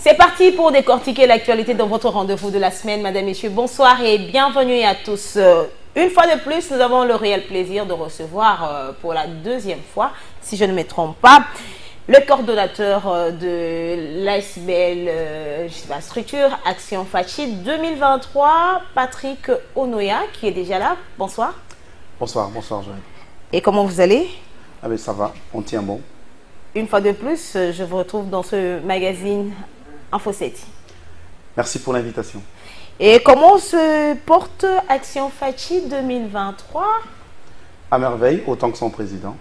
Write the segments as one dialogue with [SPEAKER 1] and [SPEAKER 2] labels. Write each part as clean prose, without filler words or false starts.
[SPEAKER 1] C'est parti pour décortiquer l'actualité dans votre rendez-vous de la semaine. Madame, Messieurs, bonsoir et bienvenue à tous. Une fois de plus, nous avons le réel plaisir de recevoir pour la deuxième fois, si je ne me trompe pas, le coordonnateur de l'ASBL structure Action Fachi 2023, Patrick Onoya, qui est déjà là. Bonsoir.
[SPEAKER 2] Bonsoir, bonsoir Joël.
[SPEAKER 1] Et comment vous allez?
[SPEAKER 2] Ah ben ça va, on tient bon.
[SPEAKER 1] Une fois de plus, je vous retrouve dans ce magazine Info 7.
[SPEAKER 2] Merci pour l'invitation.
[SPEAKER 1] Et comment se porte Action Fachi 2023?
[SPEAKER 2] À merveille, autant que son président.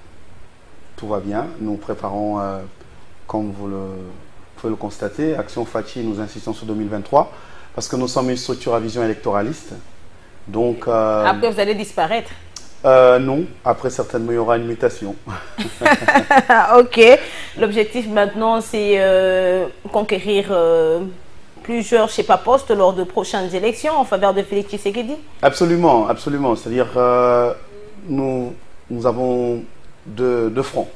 [SPEAKER 2] Tout va bien. Nous préparons, comme vous pouvez le constater, Action Fachi, nous insistons sur 2023 parce que nous sommes une structure à vision électoraliste. Donc,
[SPEAKER 1] après, vous allez disparaître?
[SPEAKER 2] Non, après certainement il y aura une mutation.
[SPEAKER 1] Ok, l'objectif maintenant c'est conquérir plusieurs, je sais pas, postes lors de prochaines élections en faveur de Félix Tshisekedi.
[SPEAKER 2] Absolument, absolument. C'est-à-dire nous avons deux fronts.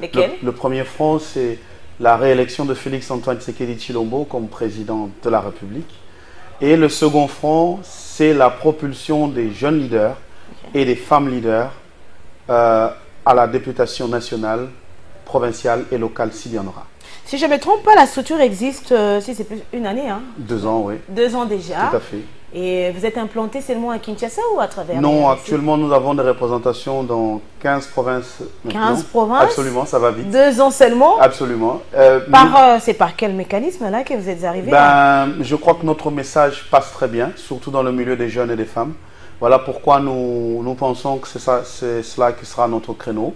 [SPEAKER 1] Lesquels?
[SPEAKER 2] Le premier front, c'est la réélection de Félix Antoine Tshisekedi Tshilombo comme président de la République. Et le second front, c'est la propulsion des jeunes leaders et des femmes leaders à la députation nationale, provinciale et locale s'il y en aura.
[SPEAKER 1] Si je ne me trompe pas, la structure existe, si c'est plus une année, hein?
[SPEAKER 2] 2 ans, oui.
[SPEAKER 1] 2 ans déjà.
[SPEAKER 2] Tout à fait.
[SPEAKER 1] Et vous êtes implanté seulement à Kinshasa ou à travers?
[SPEAKER 2] Non, actuellement nous avons des représentations dans 15 provinces.
[SPEAKER 1] 15 provinces?
[SPEAKER 2] Absolument, ça va vite.
[SPEAKER 1] 2 ans seulement?
[SPEAKER 2] Absolument.
[SPEAKER 1] C'est par quel mécanisme là que vous êtes arrivé?
[SPEAKER 2] Je crois que notre message passe très bien, surtout dans le milieu des jeunes et des femmes. Voilà pourquoi nous pensons que c'est cela qui sera notre créneau,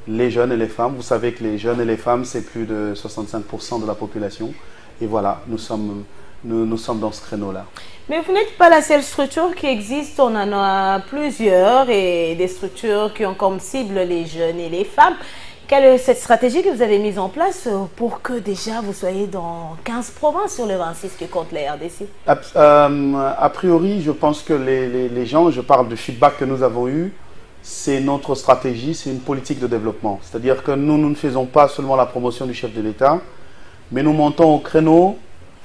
[SPEAKER 2] les jeunes et les femmes. Vous savez que les jeunes et les femmes, c'est plus de 65% de la population. Et voilà, nous sommes dans ce créneau-là.
[SPEAKER 1] Mais vous n'êtes pas la seule structure qui existe, on en a plusieurs et des structures qui ont comme cible les jeunes et les femmes. Quelle est cette stratégie que vous avez mise en place pour que déjà vous soyez dans 15 provinces sur les 26 que compte la RDC?
[SPEAKER 2] A priori, je pense que les gens, je parle du feedback que nous avons eu, c'est notre stratégie, c'est une politique de développement. C'est-à-dire que nous ne faisons pas seulement la promotion du chef de l'État, mais nous montons au créneau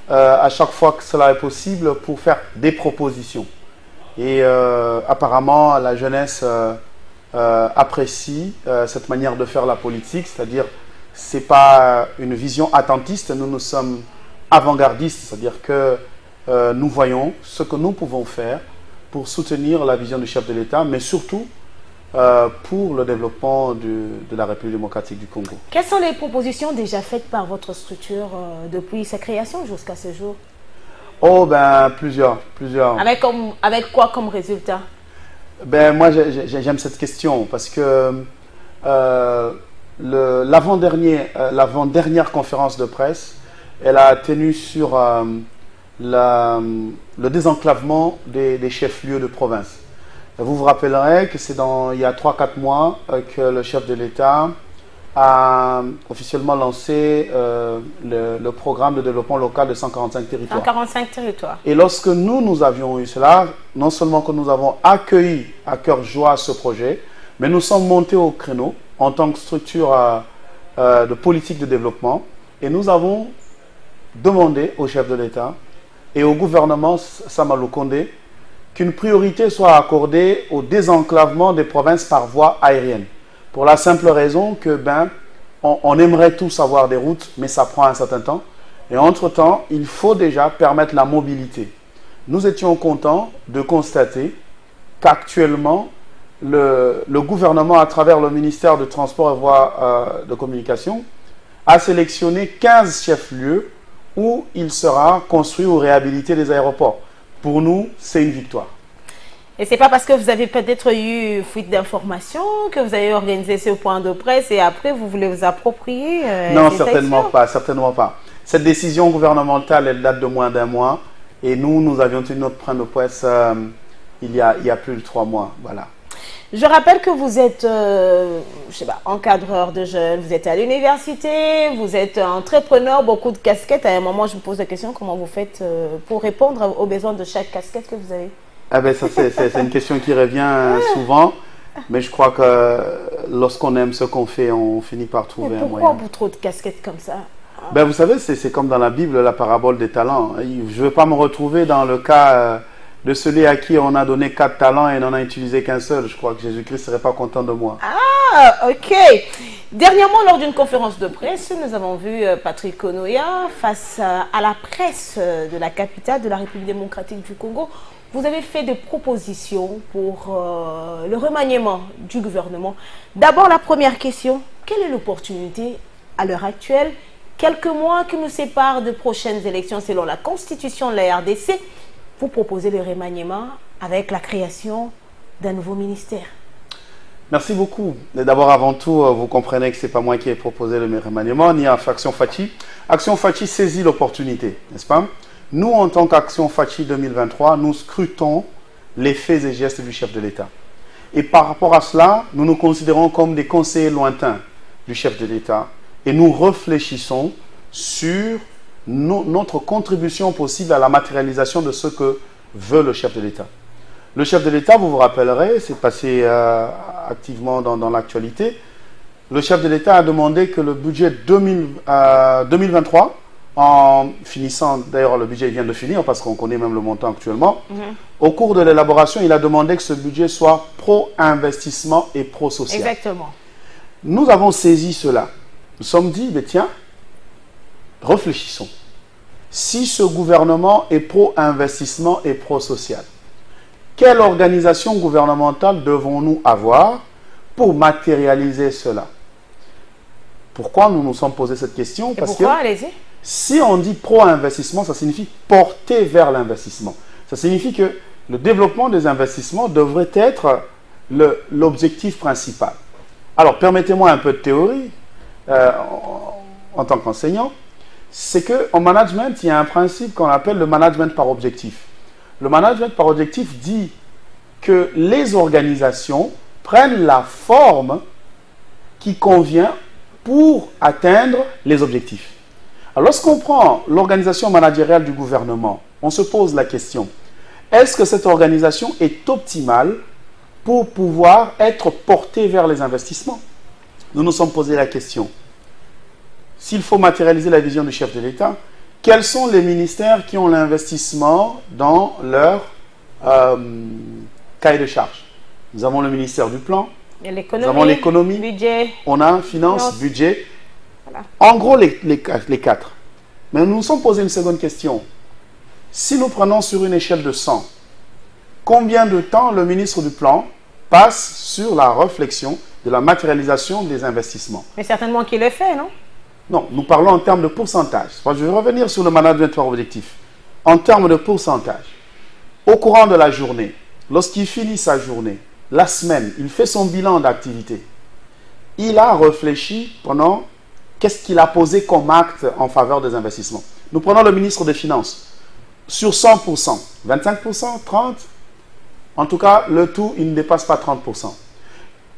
[SPEAKER 2] à chaque fois que cela est possible pour faire des propositions. Et apparemment, la jeunesse apprécie cette manière de faire la politique, c'est-à-dire c'est pas une vision attentiste, nous sommes avant-gardistes, c'est-à-dire que nous voyons ce que nous pouvons faire pour soutenir la vision du chef de l'État, mais surtout pour le développement de la République démocratique du Congo.
[SPEAKER 1] Quelles sont les propositions déjà faites par votre structure depuis sa création jusqu'à ce jour?
[SPEAKER 2] Oh ben plusieurs.
[SPEAKER 1] Avec quoi comme résultat?
[SPEAKER 2] Ben moi j'aime cette question parce que l'avant-dernière conférence de presse, elle a tenu sur le désenclavement des chefs-lieux de province. Vous vous rappellerez que c'est il y a 3-4 mois que le chef de l'État a officiellement lancé le programme de développement local de 145 territoires. 145
[SPEAKER 1] territoires.
[SPEAKER 2] Et lorsque nous avions eu cela, non seulement que nous avons accueilli à cœur joie ce projet, mais nous sommes montés au créneau en tant que structure de politique de développement et nous avons demandé au chef de l'État et au gouvernement Sama Lukonde qu'une priorité soit accordée au désenclavement des provinces par voie aérienne. Pour la simple raison que on aimerait tous avoir des routes, mais ça prend un certain temps. Et entre-temps, il faut déjà permettre la mobilité. Nous étions contents de constater qu'actuellement, le gouvernement, à travers le ministère du Transport et Voies de Communication, a sélectionné 15 chefs-lieux où il sera construit ou réhabilité des aéroports. Pour nous, c'est une victoire.
[SPEAKER 1] Et c'est pas parce que vous avez peut-être eu fuite d'informations que vous avez organisé ce point de presse et après vous voulez vous approprier
[SPEAKER 2] non, certainement pas. Cette décision gouvernementale, elle date de moins d'1 mois et nous avions tenu notre point de presse il y a plus de 3 mois. Voilà.
[SPEAKER 1] Je rappelle que vous êtes, je sais pas, encadreur de jeunes, vous êtes à l'université, vous êtes entrepreneur, beaucoup de casquettes. À un moment, je me pose la question, comment vous faites pour répondre aux besoins de chaque casquette que vous avez?
[SPEAKER 2] Ah ben ça, c'est une question qui revient souvent, mais je crois que lorsqu'on aime ce qu'on fait, on finit par trouver un moyen.
[SPEAKER 1] Pourquoi vous trop de casquettes comme ça?
[SPEAKER 2] Ben, vous savez, c'est comme dans la Bible, la parabole des talents. Je ne veux pas me retrouver dans le cas de celui à qui on a donné 4 talents et n'en a utilisé qu'un seul. Je crois que Jésus-Christ ne serait pas content de moi.
[SPEAKER 1] Ah, ok. Dernièrement, lors d'une conférence de presse, nous avons vu Patrick Konoya face à la presse de la capitale de la République démocratique du Congo. Vous avez fait des propositions pour le remaniement du gouvernement. D'abord, la première question, quelle est l'opportunité à l'heure actuelle, quelques mois qui nous séparent de prochaines élections selon la constitution de la RDC, pour proposer le remaniement avec la création d'un nouveau ministère?
[SPEAKER 2] Merci beaucoup. D'abord, avant tout, vous comprenez que ce n'est pas moi qui ai proposé le remaniement, ni Action Fachi. Action Fachi saisit l'opportunité, n'est-ce pas? Nous, en tant qu'Action Fachi 2023, nous scrutons les faits et gestes du chef de l'État. Et par rapport à cela, nous nous considérons comme des conseillers lointains du chef de l'État. Et nous réfléchissons sur notre contribution possible à la matérialisation de ce que veut le chef de l'État. Le chef de l'État, vous vous rappellerez, c'est passé activement dans l'actualité. Le chef de l'État a demandé que le budget 2023, en finissant, d'ailleurs le budget vient de finir parce qu'on connaît même le montant actuellement, au cours de l'élaboration, il a demandé que ce budget soit pro-investissement et pro-social.
[SPEAKER 1] Exactement.
[SPEAKER 2] Nous avons saisi cela. Nous sommes dit, mais tiens, réfléchissons. Si ce gouvernement est pro-investissement et pro-social, quelle organisation gouvernementale devons-nous avoir pour matérialiser cela? Pourquoi nous nous sommes posé cette question? Parce que si on dit pro-investissement, ça signifie porter vers l'investissement. Ça signifie que le développement des investissements devrait être l'objectif principal. Alors, permettez-moi un peu de théorie en tant qu'enseignant. C'est qu'en management, il y a un principe qu'on appelle le management par objectif. Le management par objectif dit que les organisations prennent la forme qui convient pour atteindre les objectifs. Alors, lorsqu'on prend l'organisation managériale du gouvernement, on se pose la question, est-ce que cette organisation est optimale pour pouvoir être portée vers les investissements? Nous nous sommes posé la question, s'il faut matérialiser la vision du chef de l'État, quels sont les ministères qui ont l'investissement dans leur cahier de charge? Nous avons le ministère du Plan, nous avons l'économie, on a finance, budget. Voilà. En gros, les 4. Mais nous nous sommes posé une seconde question. Si nous prenons sur une échelle de 100, combien de temps le ministre du Plan passe sur la réflexion de la matérialisation des investissements?
[SPEAKER 1] Mais certainement qu'il le fait, non?
[SPEAKER 2] Non, nous parlons en termes de pourcentage. Je vais revenir sur le management par objectif. En termes de pourcentage, au courant de la journée, lorsqu'il finit sa journée, la semaine, il fait son bilan d'activité. Il a réfléchi pendant qu'est-ce qu'il a posé comme acte en faveur des investissements. Nous prenons le ministre des Finances. Sur 100%, 25%, 30%, en tout cas, le tout, il ne dépasse pas 30%.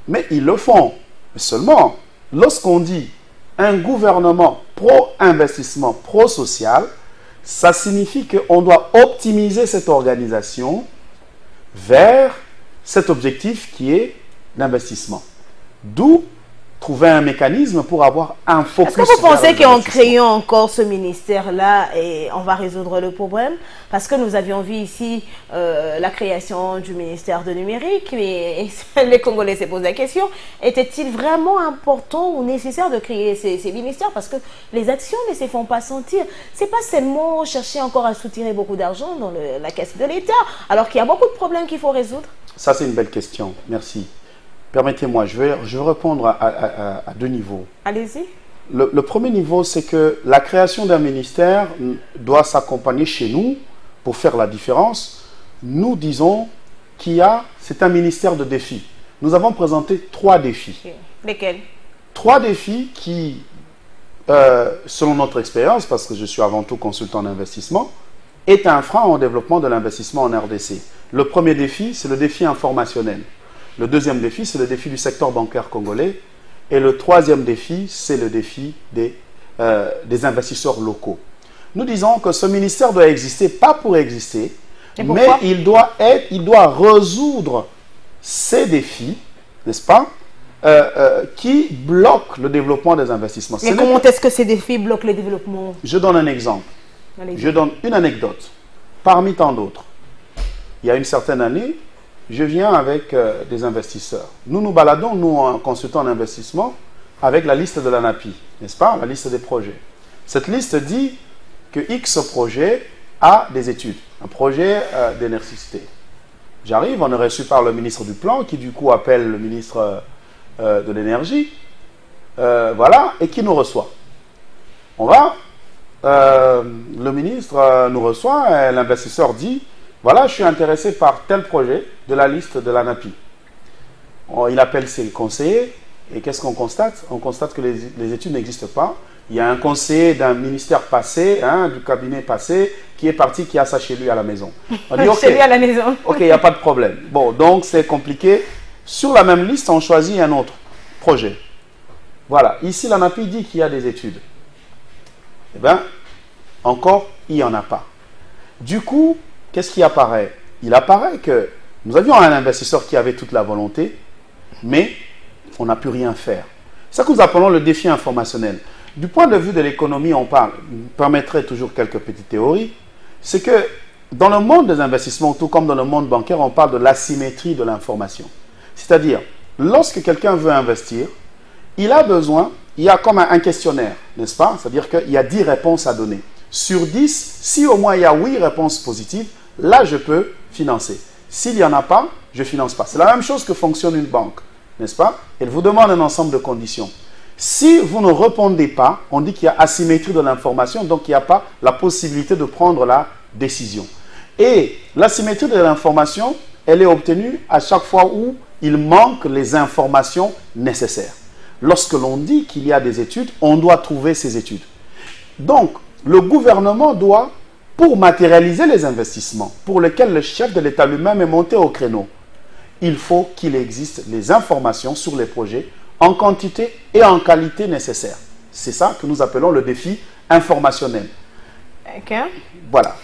[SPEAKER 2] Mais ils le font. Mais seulement, lorsqu'on dit un gouvernement pro-investissement, pro-social, ça signifie qu'on doit optimiser cette organisation vers cet objectif qui est l'investissement. D'où trouver un mécanisme pour avoir un focus.
[SPEAKER 1] Est-ce que vous pensez qu'en créant encore ce ministère-là, on va résoudre le problème? Parce que nous avions vu ici la création du ministère de numérique, mais les Congolais se posent la question, était-il vraiment important ou nécessaire de créer ces ministères? Parce que les actions ne se font pas sentir. Ce n'est pas seulement chercher encore à soutirer beaucoup d'argent dans la caisse de l'État, alors qu'il y a beaucoup de problèmes qu'il faut résoudre.
[SPEAKER 2] Ça, c'est une belle question. Merci. Permettez-moi, je vais répondre à 2 niveaux.
[SPEAKER 1] Allez-y.
[SPEAKER 2] Le premier niveau, c'est que la création d'un ministère doit s'accompagner chez nous pour faire la différence. Nous disons c'est un ministère de défis. Nous avons présenté 3 défis.
[SPEAKER 1] Lesquels?
[SPEAKER 2] 3 défis qui, selon notre expérience, parce que je suis avant tout consultant d'investissement, est un frein au développement de l'investissement en RDC. Le premier défi, c'est le défi informationnel. Le deuxième défi, c'est le défi du secteur bancaire congolais. Et le troisième défi, c'est le défi des investisseurs locaux. Nous disons que ce ministère doit exister, pas pour exister, mais il doit résoudre ces défis, n'est-ce pas, qui bloquent le développement des investissements.
[SPEAKER 1] Mais comment est-ce que ces défis bloquent le développement?
[SPEAKER 2] Je donne un exemple. Je donne une anecdote, parmi tant d'autres. Il y a une certaine année, je viens avec des investisseurs. Nous nous baladons, nous, en consultant en investissement, avec la liste de l'ANAPI, n'est-ce pas? La liste des projets. Cette liste dit que X projet a des études, un projet d'énergicité. J'arrive, on est reçu par le ministre du Plan, qui du coup appelle le ministre de l'Énergie, voilà, et qui nous reçoit. On va, le ministre nous reçoit, et l'investisseur dit, voilà, je suis intéressé par tel projet de la liste de l'ANAPI. Il appelle ses conseillers, et qu'est-ce qu'on constate? On constate que les études n'existent pas. Il y a un conseiller d'un ministère passé, du cabinet passé, qui est parti, qui a ça chez lui à la maison. On dit,
[SPEAKER 1] chez lui à la maison.
[SPEAKER 2] Ok, il n'y a pas de problème. Bon, donc c'est compliqué. Sur la même liste, on choisit un autre projet. Voilà, ici l'ANAPI dit qu'il y a des études. Eh bien, encore, il n'y en a pas. Du coup, qu'est-ce qui apparaît? Il apparaît que nous avions un investisseur qui avait toute la volonté, mais on n'a pu rien faire. C'est ça que nous appelons le défi informationnel. Du point de vue de l'économie, on parle, permettrait toujours quelques petites théories, c'est que dans le monde des investissements, tout comme dans le monde bancaire, on parle de l'asymétrie de l'information. C'est-à-dire, lorsque quelqu'un veut investir, il a besoin, il y a comme un questionnaire, n'est-ce pas? C'est-à-dire qu'il y a 10 réponses à donner. Sur 10, si au moins il y a 8 réponses positives, là je peux financer. S'il n'y en a pas, je ne finance pas. C'est la même chose que fonctionne une banque, n'est-ce pas? Elle vous demande un ensemble de conditions. Si vous ne répondez pas, on dit qu'il y a asymétrie de l'information, donc il n'y a pas la possibilité de prendre la décision. Et l'asymétrie de l'information, elle est obtenue à chaque fois où il manque les informations nécessaires. Lorsque l'on dit qu'il y a des études, on doit trouver ces études. Donc, le gouvernement doit, pour matérialiser les investissements, pour lesquels le chef de l'État lui-même est monté au créneau, il faut qu'il existe les informations sur les projets en quantité et en qualité nécessaire. C'est ça que nous appelons le défi informationnel.
[SPEAKER 1] Ok.
[SPEAKER 2] Voilà.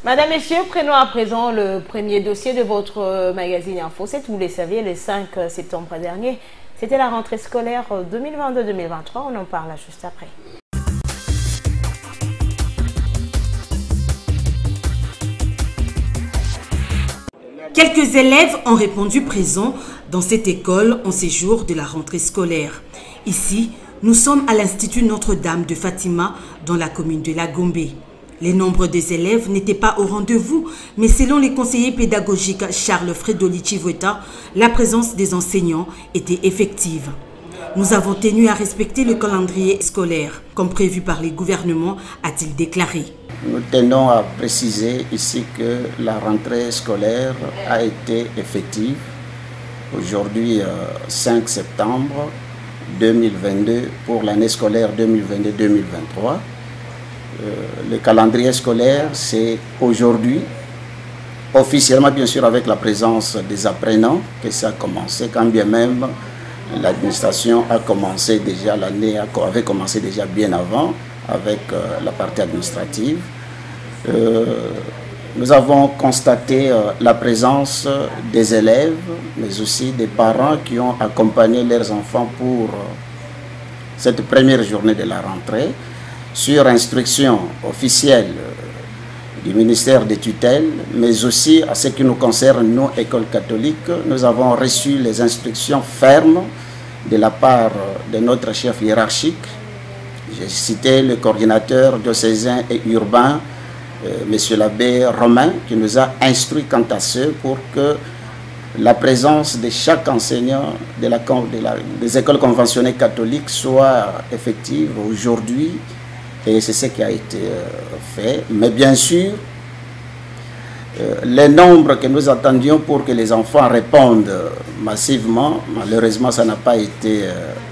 [SPEAKER 1] Madame, Messieurs, prenons à présent le premier dossier de votre magazine Info 7. Vous le saviez, le 5 septembre dernier, c'était la rentrée scolaire 2022-2023. On en parle juste après.
[SPEAKER 3] Quelques élèves ont répondu présents dans cette école en séjour de la rentrée scolaire. Ici, nous sommes à l'Institut Notre-Dame de Fatima dans la commune de La Gombe. Les nombres des élèves n'étaient pas au rendez-vous, mais selon les conseillers pédagogiques Charles Fredoli Chivueta, la présence des enseignants était effective. Nous avons tenu à respecter le calendrier scolaire, comme prévu par les gouvernements, a-t-il déclaré.
[SPEAKER 4] Nous tenons à préciser ici que la rentrée scolaire a été effective. Aujourd'hui, 5 septembre 2022, pour l'année scolaire 2022-2023. Le calendrier scolaire, c'est aujourd'hui, officiellement bien sûr avec la présence des apprenants, que ça a commencé, quand bien même l'administration a commencé déjà, l'année avait commencé déjà bien avant avec la partie administrative. Nous avons constaté la présence des élèves, mais aussi des parents qui ont accompagné leurs enfants pour cette première journée de la rentrée. Sur instruction officielle du ministère des tutelles, mais aussi à ce qui nous concerne, nous, écoles catholiques, nous avons reçu les instructions fermes de la part de notre chef hiérarchique. J'ai cité le coordinateur diocésain et urbain, monsieur l'abbé Romain, qui nous a instruit quant à ce pour que la présence de chaque enseignant des écoles conventionnelles catholiques soit effective aujourd'hui. Et c'est ce qui a été fait. Mais bien sûr, les nombres que nous attendions pour que les enfants répondent massivement, malheureusement, ça n'a pas été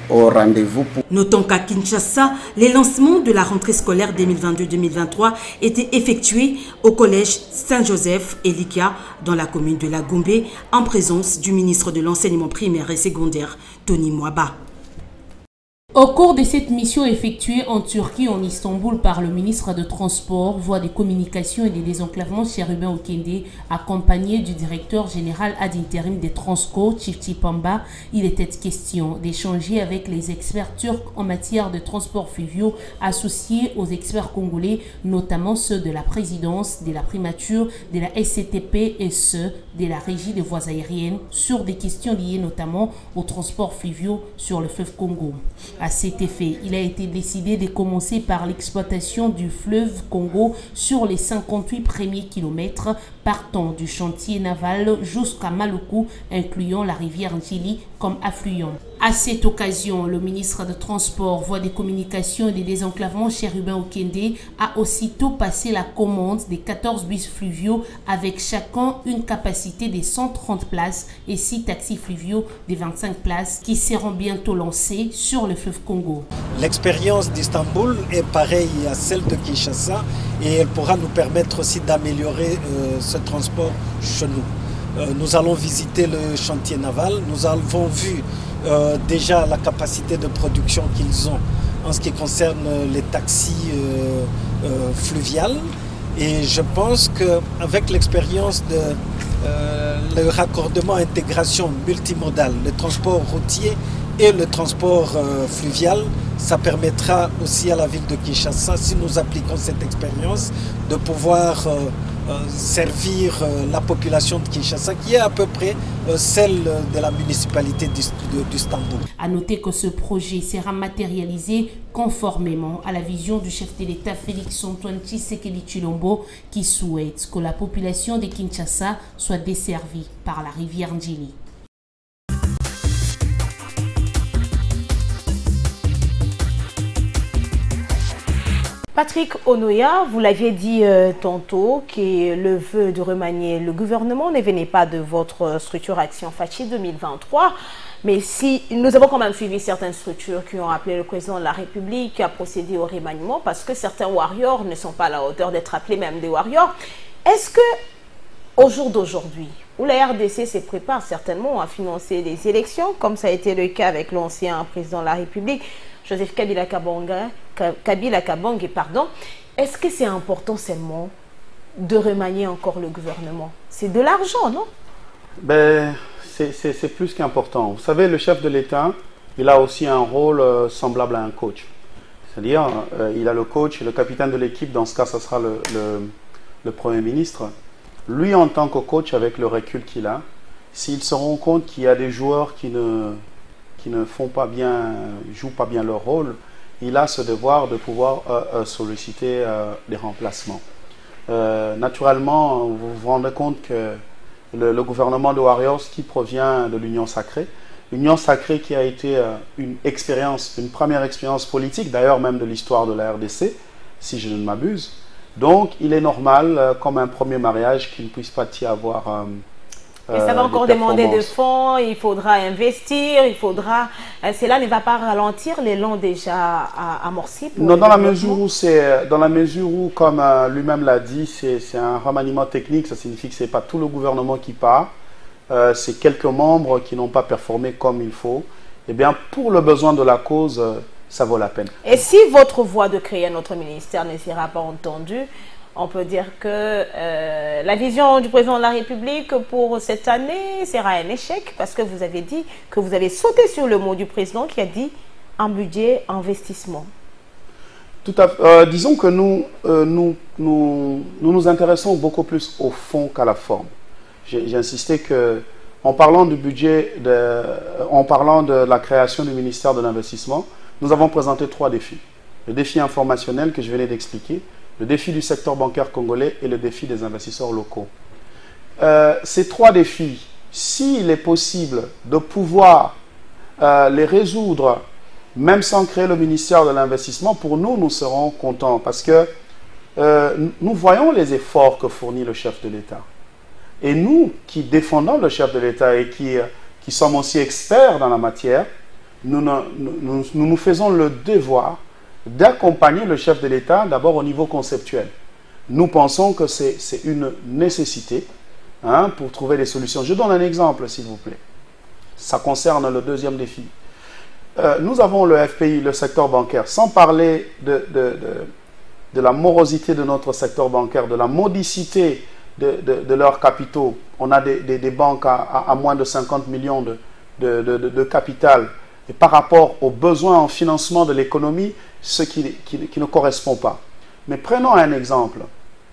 [SPEAKER 4] au rendez-vous.
[SPEAKER 3] Notons qu'à Kinshasa, les lancements de la rentrée scolaire 2022-2023 étaient effectués au collège Saint-Joseph Elikia dans la commune de La Gombe, en présence du ministre de l'enseignement primaire et secondaire, Tony Mwaba. Au cours de cette mission effectuée en Turquie, en Istanbul, par le ministre de Transport, Voies des Communications et des Désenclavements, Cherubin Okende, accompagné du directeur général ad intérim des Transco, Chifti Pamba, il était question d'échanger avec les experts turcs en matière de transports fluviaux associés aux experts congolais, notamment ceux de la présidence, de la primature, de la SCTP et ceux de la régie des voies aériennes, sur des questions liées notamment aux transports fluviaux sur le fleuve Congo. À cet effet, il a été décidé de commencer par l'exploitation du fleuve Congo sur les 58 premiers kilomètres partant du chantier naval jusqu'à Maluku, incluant la rivière Njili comme affluent. À cette occasion, le ministre de Transport, Voies des Communications et des Désenclavements, Cherubin Okende, a aussitôt passé la commande des 14 bus fluviaux avec chacun une capacité de 130 places et 6 taxis fluviaux de 25 places qui seront bientôt lancés sur le fleuve Congo.
[SPEAKER 5] L'expérience d'Istanbul est pareille à celle de Kinshasa et elle pourra nous permettre aussi d'améliorer ce transport chez nous. Nous allons visiter le chantier naval, nous avons vu déjà la capacité de production qu'ils ont en ce qui concerne les taxis fluviales et je pense qu'avec l'expérience de le raccordement intégration multimodale, le transport routier et le transport fluvial, ça permettra aussi à la ville de Kinshasa, si nous appliquons cette expérience, de pouvoir servir la population de Kinshasa, qui est à peu près celle de la municipalité d'Istanbul.
[SPEAKER 3] À noter que ce projet sera matérialisé conformément à la vision du chef de l'État Félix-Antoine Tshisekedi Tshilombo, qui souhaite que la population de Kinshasa soit desservie par la rivière Njili.
[SPEAKER 1] Patrick Onoya, vous l'aviez dit tantôt, que le vœu de remanier le gouvernement ne venait pas de votre structure Action Fachi 2023, mais si nous avons quand même suivi certaines structures qui ont appelé le président de la République à procéder au remaniement parce que certains warriors ne sont pas à la hauteur d'être appelés même des warriors. Est-ce que au jour d'aujourd'hui, où la RDC se prépare certainement à financer les élections, comme ça a été le cas avec l'ancien président de la République, Joseph Kabila Kabange, pardon, est-ce que c'est important seulement de remanier encore le gouvernement? C'est de l'argent, non?
[SPEAKER 2] Ben, c'est plus qu'important. Vous savez, le chef de l'État, il a aussi un rôle semblable à un coach. C'est-à-dire, il a le coach, le capitaine de l'équipe, dans ce cas, ce sera le Premier ministre. Lui, en tant que coach, avec le recul qu'il a, s'il se rend compte qu'il y a des joueurs qui ne font pas bien, jouent pas bien leur rôle, il a ce devoir de pouvoir solliciter des remplacements. Naturellement, vous vous rendez compte que le gouvernement de Warriors qui provient de l'Union Sacrée qui a été une première expérience politique, d'ailleurs même de l'histoire de la RDC, si je ne m'abuse. Donc il est normal, comme un premier mariage, qu'il ne puisse pas y avoir...
[SPEAKER 1] Et ça va encore demander des fonds, il faudra investir, cela ne va pas ralentir l'élan déjà amorcé.
[SPEAKER 2] Non, dans la mesure où, comme lui-même l'a dit, c'est un remaniement technique, ça signifie que ce n'est pas tout le gouvernement qui part, c'est quelques membres qui n'ont pas performé comme il faut. Eh bien, pour le besoin de la cause, ça vaut la peine.
[SPEAKER 1] Et si votre voix de créer un autre ministère ne sera pas entendue, on peut dire que la vision du président de la République pour cette année sera un échec parce que vous avez dit que vous avez sauté sur le mot du président qui a dit un budget investissement.
[SPEAKER 2] Tout à fait. Disons que nous intéressons beaucoup plus au fond qu'à la forme. J'ai insisté que en parlant du budget, en parlant de la création du ministère de l'investissement, nous avons présenté 3 défis. Le défi informationnel que je venais d'expliquer, le défi du secteur bancaire congolais et le défi des investisseurs locaux. Ces 3 défis, s'il est possible de pouvoir les résoudre, même sans créer le ministère de l'investissement, pour nous, nous serons contents parce que nous voyons les efforts que fournit le chef de l'État. Et nous, qui défendons le chef de l'État et qui sommes aussi experts dans la matière, nous faisons le devoir d'accompagner le chef de l'État d'abord au niveau conceptuel. Nous pensons que c'est une nécessité pour trouver des solutions. Je donne un exemple, s'il vous plaît. Ça concerne le deuxième défi. nous avons le FPI, le secteur bancaire, sans parler de la morosité de notre secteur bancaire, de la modicité de leurs capitaux. On a des banques à moins de 50 millions de capital. Et par rapport aux besoins en financement de l'économie, ce qui ne correspond pas. Mais prenons un exemple.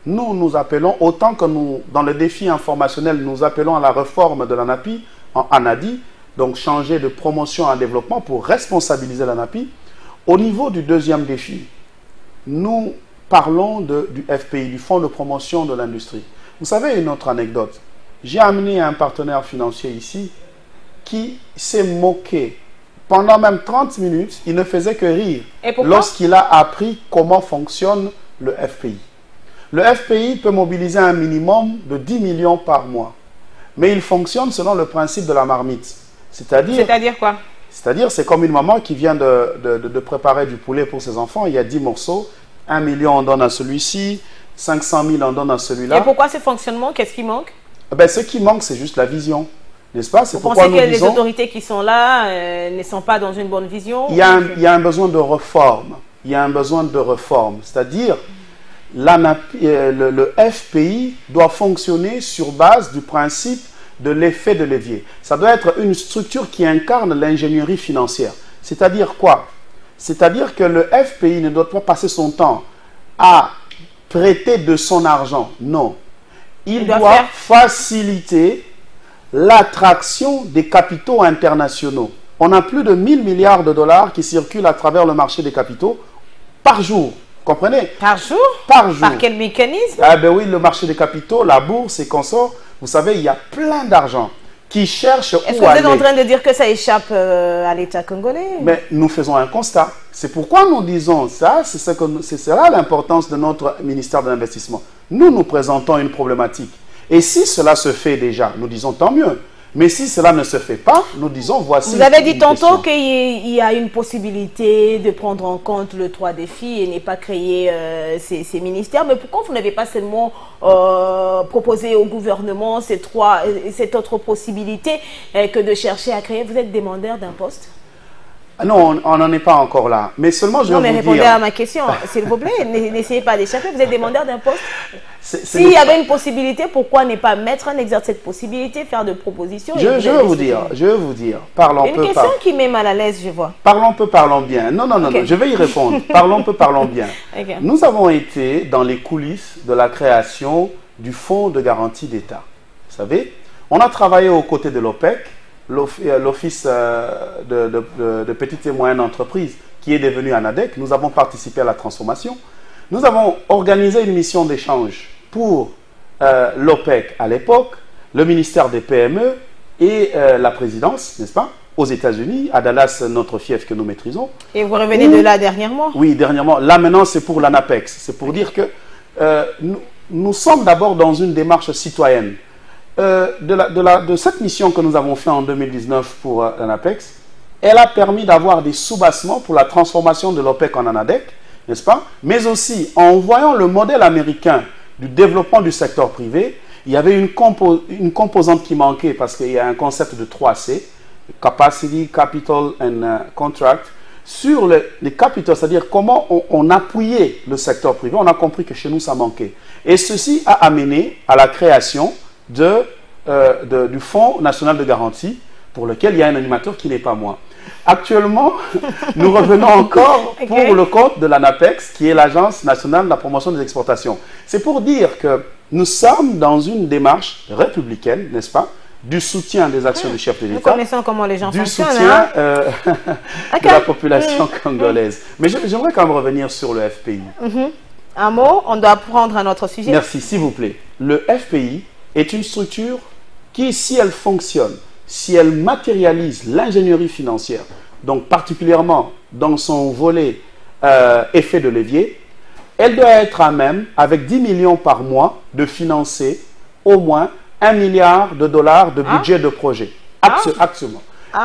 [SPEAKER 2] Nous appelons, autant que nous, dans le défi informationnel, nous appelons à la réforme de l'ANAPI, en ANADI, donc changer de promotion en développement pour responsabiliser l'ANAPI. Au niveau du deuxième défi, nous parlons du FPI, du Fonds de promotion de l'industrie. Vous savez une autre anecdote. J'ai amené un partenaire financier ici qui s'est moqué. Pendant même 30 minutes, il ne faisait que rire lorsqu'il a appris comment fonctionne le FPI. Le FPI peut mobiliser un minimum de 10 millions par mois. Mais il fonctionne selon le principe de la marmite.
[SPEAKER 1] C'est-à-dire quoi?
[SPEAKER 2] C'est-à-dire, c'est comme une maman qui vient de préparer du poulet pour ses enfants. Il y a 10 morceaux. 1 million, on donne à celui-ci. 500 000, on donne à celui-là.
[SPEAKER 1] Et pourquoi ce fonctionnement? Qu'est-ce qui manque?
[SPEAKER 2] Ce qui manque, c'est juste la vision. N'est-ce pas?
[SPEAKER 1] Vous pensez que les autorités qui sont là ne sont pas dans une bonne vision?
[SPEAKER 2] Il y a un besoin de réforme. Il y a un besoin de réforme. C'est-à-dire, le FPI doit fonctionner sur base du principe de l'effet de levier. Ça doit être une structure qui incarne l'ingénierie financière. C'est-à-dire quoi? C'est-à-dire que le FPI ne doit pas passer son temps à prêter de son argent. Non. Il doit faciliter l'attraction des capitaux internationaux. On a plus de 1000 milliards de dollars qui circulent à travers le marché des capitaux par jour. Comprenez?
[SPEAKER 1] Par jour?
[SPEAKER 2] Par jour.
[SPEAKER 1] Par quel mécanisme?
[SPEAKER 2] Ah ben oui, le marché des capitaux, la bourse et consorts, vous savez, il y a plein d'argent qui cherche où aller.
[SPEAKER 1] Est-ce que vous êtes en train de dire que ça échappe à l'État congolais?
[SPEAKER 2] Mais nous faisons un constat. C'est pourquoi nous disons ça, c'est là l'importance de notre ministère de l'Investissement. Nous présentons une problématique. Et si cela se fait déjà, nous disons tant mieux. Mais si cela ne se fait pas, nous disons voici.
[SPEAKER 1] Vous avez dit tantôt qu'il y a une possibilité de prendre en compte le 3 défis et n'est pas créer ces ministères. Mais pourquoi vous n'avez pas seulement proposé au gouvernement cette autre possibilité que de chercher à créer? Vous êtes demandeur d'un poste?
[SPEAKER 2] Non, on n'en est pas encore là. Mais seulement je vais vous dire...
[SPEAKER 1] Non, mais répondez à ma question, s'il vous plaît. N'essayez pas d'échapper. Vous êtes demandeur d'un poste? S'il y avait une possibilité, pourquoi ne pas mettre en exergue cette possibilité, faire de propositions?
[SPEAKER 2] Je vais vous dire. Parlons
[SPEAKER 1] peu. Une question qui met mal à l'aise, je vois.
[SPEAKER 2] Parlons peu, parlons bien. Non, je vais y répondre. Parlons peu, parlons bien. Okay. Nous avons été dans les coulisses de la création du Fonds de garantie d'État. Vous savez, on a travaillé aux côtés de l'OPEC, l'Office de petites et moyennes entreprises, qui est devenu ANADEC. Nous avons participé à la transformation. Nous avons organisé une mission d'échange pour l'OPEC à l'époque, le ministère des PME et la présidence, n'est-ce pas, aux États-Unis, à Dallas, notre fief que nous maîtrisons.
[SPEAKER 1] Et vous revenez de là dernièrement?
[SPEAKER 2] Oui, dernièrement. Là, maintenant, c'est pour l'ANAPEX. C'est pour dire que nous sommes d'abord dans une démarche citoyenne. De cette mission que nous avons faite en 2019 pour l'ANAPEX, elle a permis d'avoir des soubassements pour la transformation de l'OPEC en ANADEC, n'est-ce pas? Mais aussi, en voyant le modèle américain du développement du secteur privé, il y avait une composante qui manquait parce qu'il y a un concept de 3C, Capacity, Capital and Contract, sur les capitaux, c'est-à-dire comment on appuyait le secteur privé. On a compris que chez nous, ça manquait. Et ceci a amené à la création du Fonds national de garantie, pour lequel il y a un animateur qui n'est pas moi. Actuellement, nous revenons encore pour le compte de l'ANAPEX, qui est l'Agence nationale de la promotion des exportations. C'est pour dire que nous sommes dans une démarche républicaine, n'est-ce pas, du soutien des actions du chef de l'État.
[SPEAKER 1] Nous connaissons comment les gens fonctionnent.
[SPEAKER 2] Du soutien de la population congolaise. Mais j'aimerais quand même revenir sur le FPI.
[SPEAKER 1] Un mot, on doit prendre un autre sujet.
[SPEAKER 2] Merci, s'il vous plaît. Le FPI est une structure qui, si elle fonctionne, si elle matérialise l'ingénierie financière, donc particulièrement dans son volet effet de levier, elle doit être à même, avec 10 millions par mois, de financer au moins 1 milliard de dollars de budget de projet. Absolument.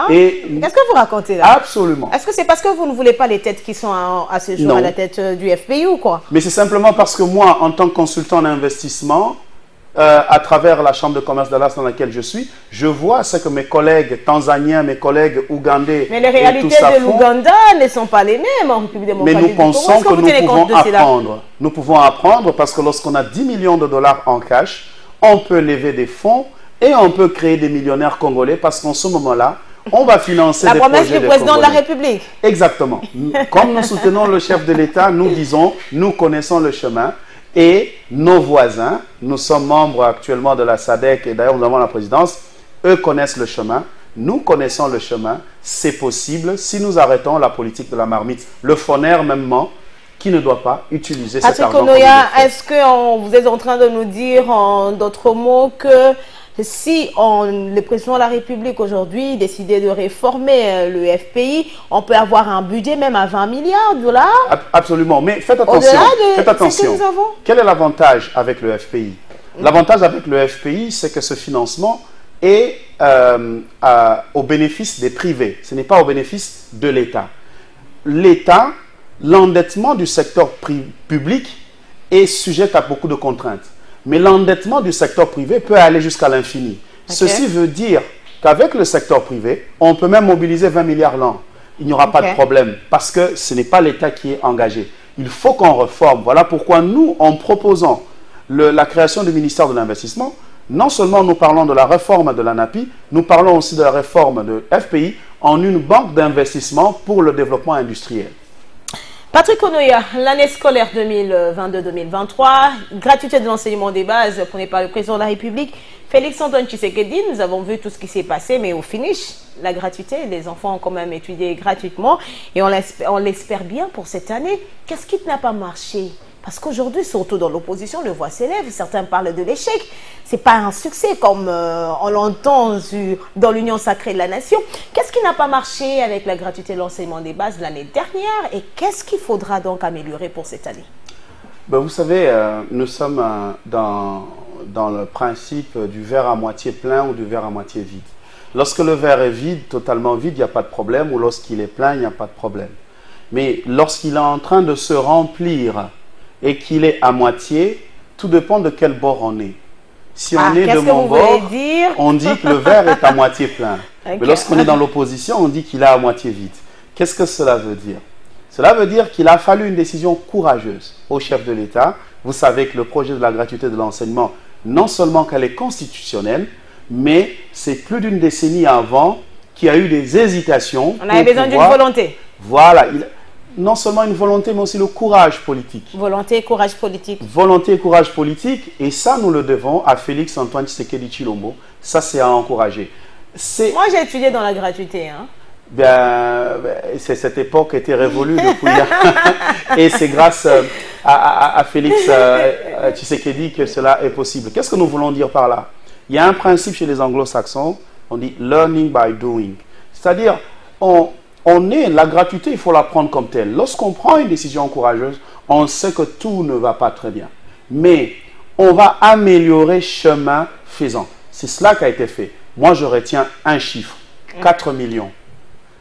[SPEAKER 1] Qu'est-ce que vous racontez là?
[SPEAKER 2] Absolument.
[SPEAKER 1] Est-ce que c'est parce que vous ne voulez pas les têtes qui sont à ce jour à la tête du FPI ou quoi?
[SPEAKER 2] Mais c'est simplement parce que moi, en tant que consultant en investissement, à travers la chambre de commerce d'Allas dans laquelle je suis, je vois ce que mes collègues tanzaniens, mes collègues ougandais
[SPEAKER 1] mais les réalités de l'Ouganda ne sont pas les mêmes en République démocratique.
[SPEAKER 2] Mais nous pensons que nous pouvons apprendre. Nous pouvons apprendre parce que lorsqu'on a 10 millions de dollars en cash, on peut lever des fonds et on peut créer des millionnaires congolais parce qu'en ce moment-là, on va financer des projets.
[SPEAKER 1] La promesse du président de la République.
[SPEAKER 2] Exactement. Comme nous soutenons le chef de l'État, nous disons, nous connaissons le chemin. Et nos voisins, nous sommes membres actuellement de la SADC et d'ailleurs nous avons la présidence, eux connaissent le chemin, nous connaissons le chemin, c'est possible si nous arrêtons la politique de la marmite, le FONER mêmement, qui ne doit pas utiliser cet argent.
[SPEAKER 1] Patrick Onoya, est-ce que vous êtes en train de nous dire en d'autres mots que si le président de la République aujourd'hui décidait de réformer le FPI, on peut avoir un budget même à 20 milliards de dollars?
[SPEAKER 2] Absolument, mais faites attention. Faites attention. Quel est l'avantage avec le FPI? L'avantage avec le FPI, c'est que ce financement est au bénéfice des privés. Ce n'est pas au bénéfice de l'État. L'État, l'endettement du secteur public est sujet à beaucoup de contraintes. Mais l'endettement du secteur privé peut aller jusqu'à l'infini. Ceci veut dire qu'avec le secteur privé, on peut même mobiliser 20 milliards l'an. Il n'y aura pas de problème parce que ce n'est pas l'État qui est engagé. Il faut qu'on réforme. Voilà pourquoi nous, en proposant la création du ministère de l'Investissement, non seulement nous parlons de la réforme de l'ANAPI, nous parlons aussi de la réforme de FPI en une banque d'investissement pour le développement industriel.
[SPEAKER 1] Patrick Onoya, l'année scolaire 2022-2023, gratuité de l'enseignement des bases prônée par le président de la République, Félix-Antoine Tshisekedi. Nous avons vu tout ce qui s'est passé, mais au finish, la gratuité, les enfants ont quand même étudié gratuitement et on l'espère bien pour cette année. Qu'est-ce qui n'a pas marché? Parce qu'aujourd'hui, surtout dans l'opposition, le voix s'élève. Certains parlent de l'échec. Ce n'est pas un succès comme on l'entend dans l'Union sacrée de la nation. Qu'est-ce qui n'a pas marché avec la gratuité de l'enseignement des bases l'année dernière et qu'est-ce qu'il faudra donc améliorer pour cette année?
[SPEAKER 2] Ben, vous savez, nous sommes dans le principe du verre à moitié plein ou du verre à moitié vide. Lorsque le verre est vide, totalement vide, il n'y a pas de problème, ou lorsqu'il est plein, il n'y a pas de problème. Mais lorsqu'il est en train de se remplir et qu'il est à moitié, tout dépend de quel bord on est. Si on est de mon bord, on dit que le verre est à moitié plein. Mais lorsqu'on est dans l'opposition, on dit qu'il est à moitié vide. Qu'est-ce que cela veut dire? Cela veut dire qu'il a fallu une décision courageuse au chef de l'État. Vous savez que le projet de la gratuité de l'enseignement, non seulement qu'elle est constitutionnelle, mais c'est plus d'une décennie avant qu'il y a eu des hésitations.
[SPEAKER 1] On avait besoin d'une volonté.
[SPEAKER 2] Voilà. Non seulement une volonté, mais aussi le courage politique.
[SPEAKER 1] Volonté et courage politique.
[SPEAKER 2] Volonté et courage politique. Et ça, nous le devons à Félix-Antoine Tshisekedi Tshilombo. Ça, c'est à encourager.
[SPEAKER 1] Moi, j'ai étudié dans la gratuité. Hein.
[SPEAKER 2] Cette époque était révolue depuis. Et c'est grâce à Félix Tshisekedi que cela est possible. Qu'est-ce que nous voulons dire par là? Il y a un principe chez les anglo-saxons, on dit « learning by doing ». C'est-à-dire, la gratuité, il faut la prendre comme telle. Lorsqu'on prend une décision courageuse, on sait que tout ne va pas très bien. Mais on va améliorer chemin faisant. C'est cela qui a été fait. Moi, je retiens un chiffre, 4 millions.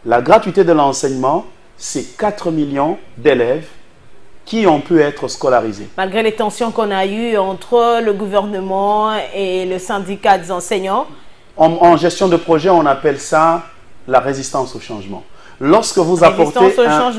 [SPEAKER 2] La gratuité de l'enseignement, c'est 4 millions d'élèves qui ont pu être scolarisés.
[SPEAKER 1] Malgré les tensions qu'on a eues entre le gouvernement et le syndicat des enseignants.
[SPEAKER 2] En gestion de projet, on appelle ça la résistance au changement. Lorsque vous apportez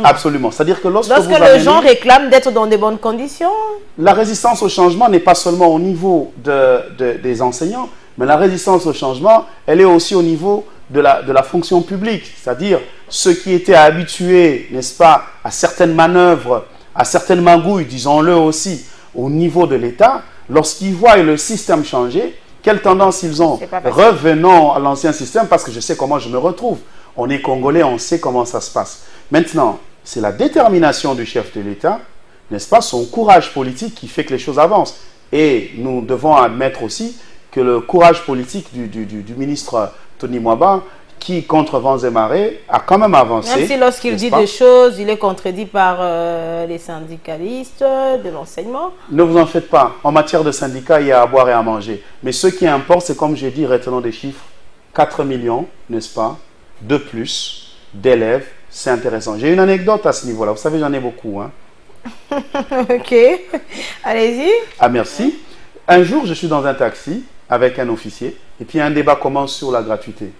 [SPEAKER 2] absolument, c'est-à-dire que lorsque
[SPEAKER 1] les gens réclament d'être dans de bonnes conditions.
[SPEAKER 2] La résistance au changement n'est pas seulement au niveau des enseignants, mais la résistance au changement, elle est aussi au niveau de la fonction publique, c'est-à-dire ceux qui étaient habitués, n'est-ce pas, à certaines manœuvres, à certaines magouilles, disons-le aussi, au niveau de l'État, lorsqu'ils voient le système changer, quelle tendance ils ont? Revenons à l'ancien système parce que je sais comment je me retrouve. On est Congolais, on sait comment ça se passe. Maintenant, c'est la détermination du chef de l'État, n'est-ce pas, son courage politique qui fait que les choses avancent. Et nous devons admettre aussi que le courage politique du ministre Tony Mwaba, qui, contre vents et marées, a quand même avancé.
[SPEAKER 1] Même si lorsqu'il dit des choses, il est contredit par les syndicalistes de l'enseignement.
[SPEAKER 2] Ne vous en faites pas. En matière de syndicats, il y a à boire et à manger. Mais ce qui importe, c'est comme j'ai dit, retenons des chiffres, 4 millions, n'est-ce pas, de plus d'élèves, c'est intéressant. J'ai une anecdote à ce niveau-là. Vous savez, j'en ai beaucoup. Hein.
[SPEAKER 1] Ok, allez-y.
[SPEAKER 2] Ah, merci. Un jour, je suis dans un taxi avec un officier et puis un débat commence sur la gratuité.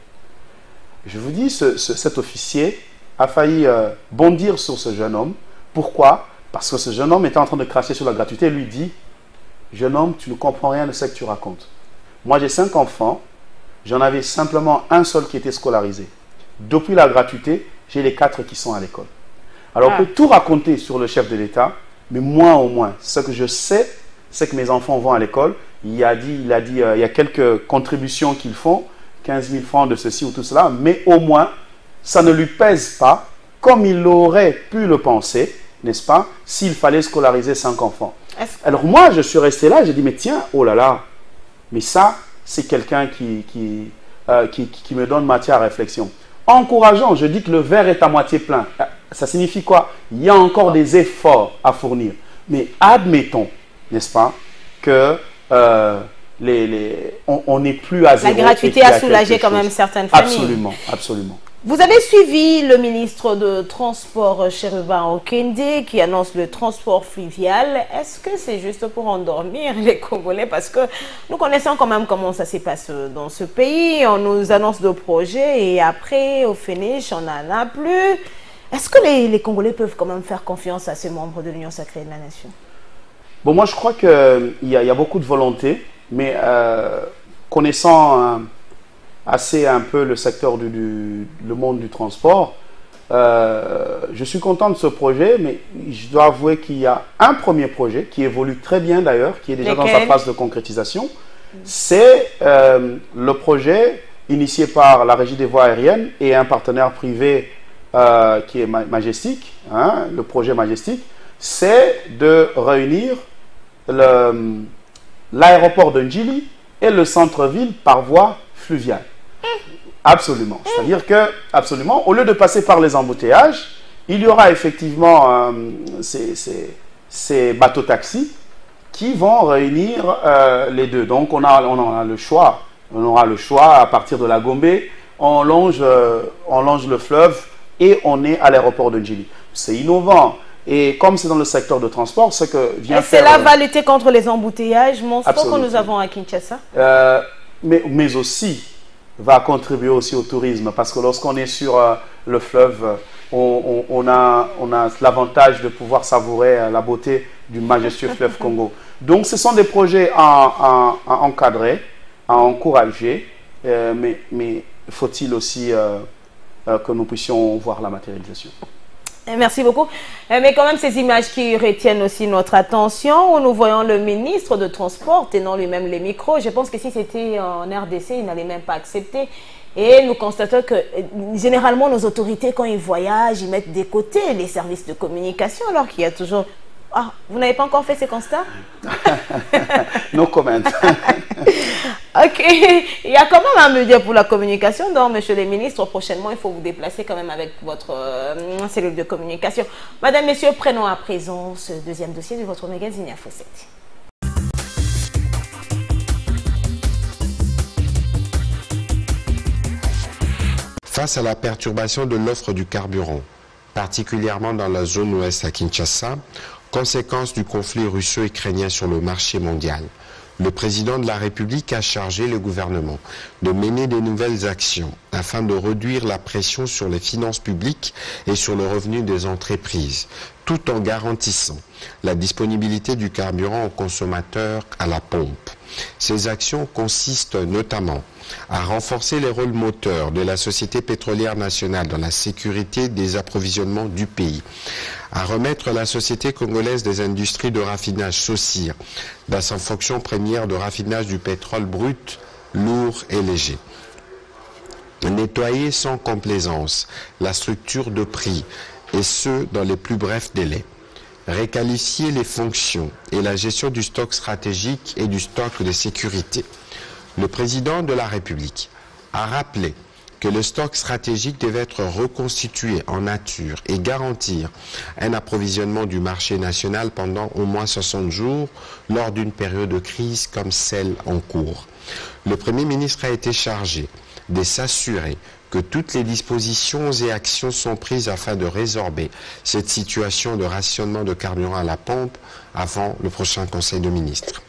[SPEAKER 2] Je vous dis, cet officier a failli bondir sur ce jeune homme. Pourquoi? Parce que ce jeune homme était en train de cracher sur la gratuité et lui dit « Jeune homme, tu ne comprends rien de ce que tu racontes. Moi, j'ai 5 enfants, j'en avais simplement un seul qui était scolarisé. Depuis la gratuité, j'ai les 4 qui sont à l'école. Alors, on peut tout raconter sur le chef de l'État, mais moi au moins, ce que je sais, c'est que mes enfants vont à l'école. Il y a quelques contributions qu'ils font, 15 000 francs de ceci ou tout cela, mais au moins, ça ne lui pèse pas, comme il aurait pu le penser, n'est-ce pas, s'il fallait scolariser 5 enfants. Alors moi, je suis resté là, j'ai dit, mais tiens, oh là là, mais ça, c'est quelqu'un qui me donne matière à réflexion. Encourageant, je dis que le verre est à moitié plein. Ça signifie quoi? Il y a encore des efforts à fournir. Mais admettons, n'est-ce pas, que on n'est plus à zéro.
[SPEAKER 1] La gratuité a soulagé quand même certaines familles.
[SPEAKER 2] Absolument, absolument.
[SPEAKER 1] Vous avez suivi le ministre de Transport, Cherubin Okende, qui annonce le transport fluvial. Est-ce que c'est juste pour endormir les Congolais? Parce que nous connaissons quand même comment ça se passe dans ce pays. On nous annonce de projets et après, au finish, on n'en a plus. Est-ce que les Congolais peuvent quand même faire confiance à ces membres de l'Union sacrée de la nation?
[SPEAKER 2] Bon, moi, je crois qu'il y a beaucoup de volonté, mais connaissant assez un peu le secteur le monde du transport, je suis content de ce projet, mais je dois avouer qu'il y a un premier projet qui évolue très bien d'ailleurs, qui est déjà dans sa phase de concrétisation. C'est le projet initié par la Régie des voies aériennes et un partenaire privé qui est Majestic, hein, le projet Majestic, c'est de réunir l'aéroport de Njili et le centre-ville par voie fluviale. Absolument. C'est-à-dire que, absolument, au lieu de passer par les embouteillages, il y aura effectivement ces bateaux-taxis qui vont réunir les deux. Donc, on a le choix. On aura le choix à partir de la Gombe, on longe le fleuve et on est à l'aéroport de Njili. C'est innovant. Et comme c'est dans le secteur de transport, ce que vient faire...
[SPEAKER 1] Cela va lutter contre les embouteillages monstrueux que nous avons à Kinshasa.
[SPEAKER 2] Mais aussi va contribuer aussi au tourisme, parce que lorsqu'on est sur le fleuve, on a l'avantage de pouvoir savourer la beauté du majestueux fleuve Congo. Donc ce sont des projets à encadrer, à encourager, mais faut-il aussi que nous puissions voir la matérialisation.
[SPEAKER 1] Merci beaucoup. Mais quand même, ces images qui retiennent aussi notre attention, où nous voyons le ministre de Transport tenant lui-même les micros. Je pense que si c'était en RDC, il n'allait même pas accepter. Et nous constatons que généralement, nos autorités, quand ils voyagent, ils mettent de côté les services de communication, alors qu'il y a toujours... Ah, vous n'avez pas encore fait ces constats?
[SPEAKER 2] No comment.
[SPEAKER 1] Ok. Il y a quand même un budget pour la communication. Donc, monsieur le ministre, prochainement, il faut vous déplacer quand même avec votre cellule de communication. Madame, messieurs, prenons à présent ce deuxième dossier de votre magazine Info 7.
[SPEAKER 6] Face à la perturbation de l'offre du carburant, particulièrement dans la zone ouest à Kinshasa, conséquence du conflit russo-ukrainien sur le marché mondial, le président de la République a chargé le gouvernement de mener de nouvelles actions afin de réduire la pression sur les finances publiques et sur le revenu des entreprises, tout en garantissant la disponibilité du carburant aux consommateurs à la pompe. Ces actions consistent notamment à renforcer les rôles moteurs de la Société pétrolière nationale dans la sécurité des approvisionnements du pays, à remettre la Société congolaise des industries de raffinage SOCIR dans sa fonction première de raffinage du pétrole brut, lourd et léger. Nettoyer sans complaisance la structure de prix, et ce dans les plus brefs délais. Réqualifier les fonctions et la gestion du stock stratégique et du stock de sécurité. Le président de la République a rappelé que le stock stratégique devait être reconstitué en nature et garantir un approvisionnement du marché national pendant au moins 60 jours lors d'une période de crise comme celle en cours. Le Premier ministre a été chargé de s'assurer que toutes les dispositions et actions sont prises afin de résorber cette situation de rationnement de carburant à la pompe avant le prochain Conseil de ministres.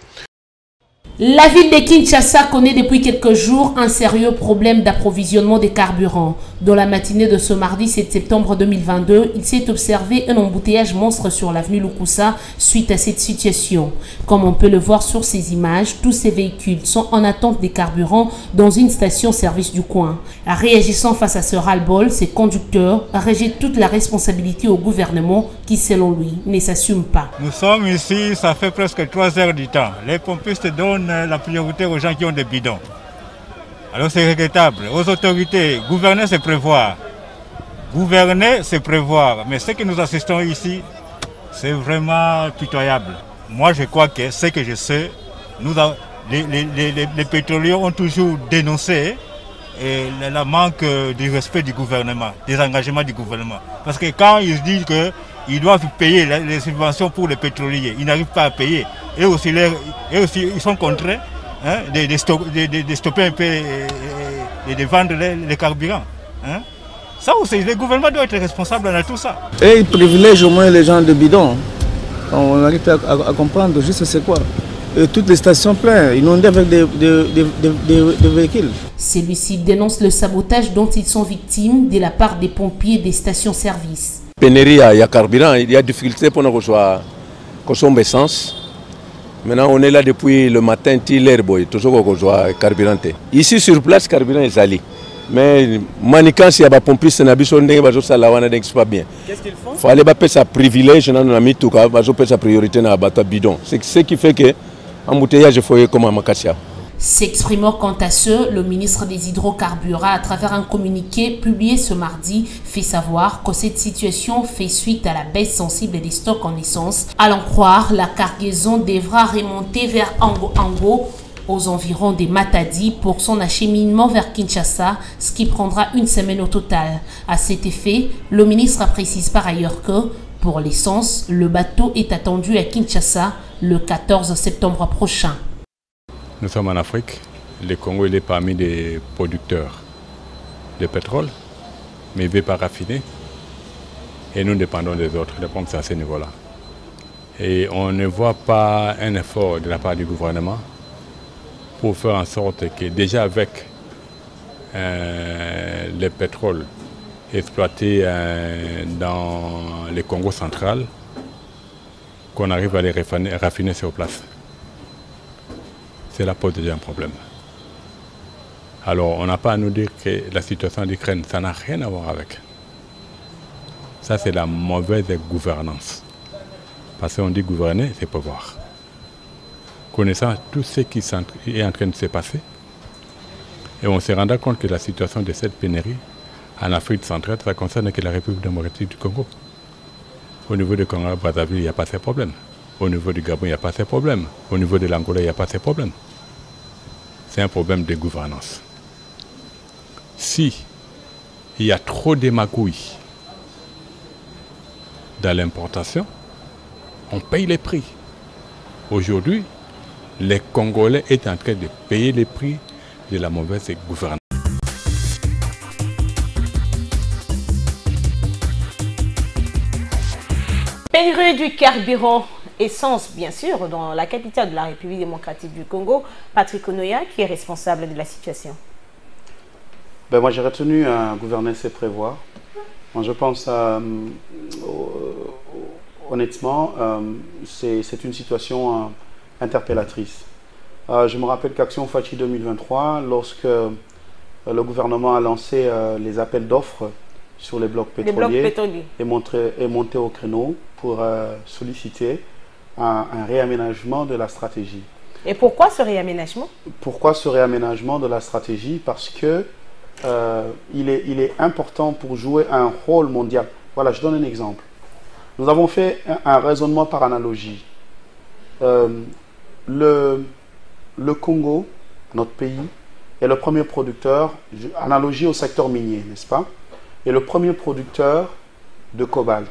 [SPEAKER 7] La ville de Kinshasa connaît depuis quelques jours un sérieux problème d'approvisionnement des carburants. Dans la matinée de ce mardi 7 septembre 2022, il s'est observé un embouteillage monstre sur l'avenue Lukusa suite à cette situation. Comme on peut le voir sur ces images, tous ces véhicules sont en attente des carburants dans une station-service du coin. Réagissant face à ce ras-le-bol, ces conducteurs rejettent toute la responsabilité au gouvernement qui, selon lui, ne s'assume pas.
[SPEAKER 8] Nous sommes ici, ça fait presque 3 heures du temps. Les pompistes donnent la priorité aux gens qui ont des bidons. Alors c'est regrettable. Aux autorités, gouverner c'est prévoir. Gouverner c'est prévoir. Mais ce que nous assistons ici, c'est vraiment pitoyable. Moi je crois que ce que je sais, les pétroliers ont toujours dénoncé le manque du respect du gouvernement, des engagements du gouvernement. Parce que quand ils disent qu'ils doivent payer les subventions pour les pétroliers, ils n'arrivent pas à payer. Et aussi, ils sont contraints de stopper un peu et de vendre les carburants. Hein. Ça aussi, le gouvernement doit être responsable dans tout ça.
[SPEAKER 9] Et ils privilègent au moins les gens de bidon. On arrive à comprendre juste c'est quoi. Et toutes les stations pleines, inondées avec des véhicules.
[SPEAKER 7] Celui-ci dénonce le sabotage dont ils sont victimes de la part des pompiers des stations-service.
[SPEAKER 10] Pénurie, il y a carburant, il y a difficulté pour nous consommer essence. Maintenant, on est là depuis le matin, toujours qu'on soit carburanté. Ici, sur place, carburant est allé. Mais maniquant, s'il y a des pompiers, c'est pas bien. Qu'est-ce qu'ils font? Il fallait pas payer sa privilège, on a mis tout cas, payer sa priorité dans la bidon. C'est ce qui fait que l'embouteillage est foyer comme à Makassia.
[SPEAKER 7] S'exprimant quant à ce, le ministre des Hydrocarbures, à travers un communiqué publié ce mardi, fait savoir que cette situation fait suite à la baisse sensible des stocks en essence. À l'en croire, la cargaison devra remonter vers Ango, aux environs des Matadi, pour son acheminement vers Kinshasa, ce qui prendra une semaine au total. À cet effet, le ministre précise par ailleurs que, pour l'essence, le bateau est attendu à Kinshasa le 14 septembre prochain.
[SPEAKER 11] Nous sommes en Afrique. Le Congo il est parmi les producteurs de pétrole, mais il ne veut pas raffiner. Et nous dépendons des autres. Je pense à ce niveau-là. Et on ne voit pas un effort de la part du gouvernement pour faire en sorte que déjà avec le pétrole exploité dans le Congo central, qu'on arrive à les raffiner sur place. Cela pose déjà un problème. Alors, on n'a pas à nous dire que la situation d'Ukraine, ça n'a rien à voir avec. Ça, c'est la mauvaise gouvernance. Parce qu'on dit gouverner, c'est pouvoir. Connaissant tout ce qui est en train de se passer, et on se rendra compte que la situation de cette pénurie en Afrique centrale, ça concerne que la République démocratique du Congo. Au niveau du Congo-Brazzaville, il n'y a pas ces problèmes. Au niveau du Gabon, il n'y a pas ces problèmes. Au niveau de l'Angola, il n'y a pas ces problèmes. C'est un problème de gouvernance. Si il y a trop de magouilles dans l'importation, on paye les prix. Aujourd'hui, les Congolais sont en train de payer les prix de la mauvaise gouvernance.
[SPEAKER 1] Pénurie du carburant essence, bien sûr, dans la capitale de la République démocratique du Congo. Patrick Onoya, qui est responsable de la situation.
[SPEAKER 2] Ben moi, j'ai retenu gouverner, c'est prévoir. Moi, je pense, honnêtement, c'est une situation interpellatrice. Je me rappelle qu'Action Fachi 2023, lorsque le gouvernement a lancé les appels d'offres sur les blocs pétroliers, est monté au créneau pour solliciter un réaménagement de la stratégie.
[SPEAKER 1] Et pourquoi ce réaménagement? Pourquoi ce
[SPEAKER 2] réaménagement de la stratégie? Parce que il est important pour jouer un rôle mondial. Voilà, je donne un exemple. Nous avons fait un raisonnement par analogie. Le Congo, notre pays, est le premier producteur, analogie au secteur minier, n'est-ce pas? Est le premier producteur de cobalt.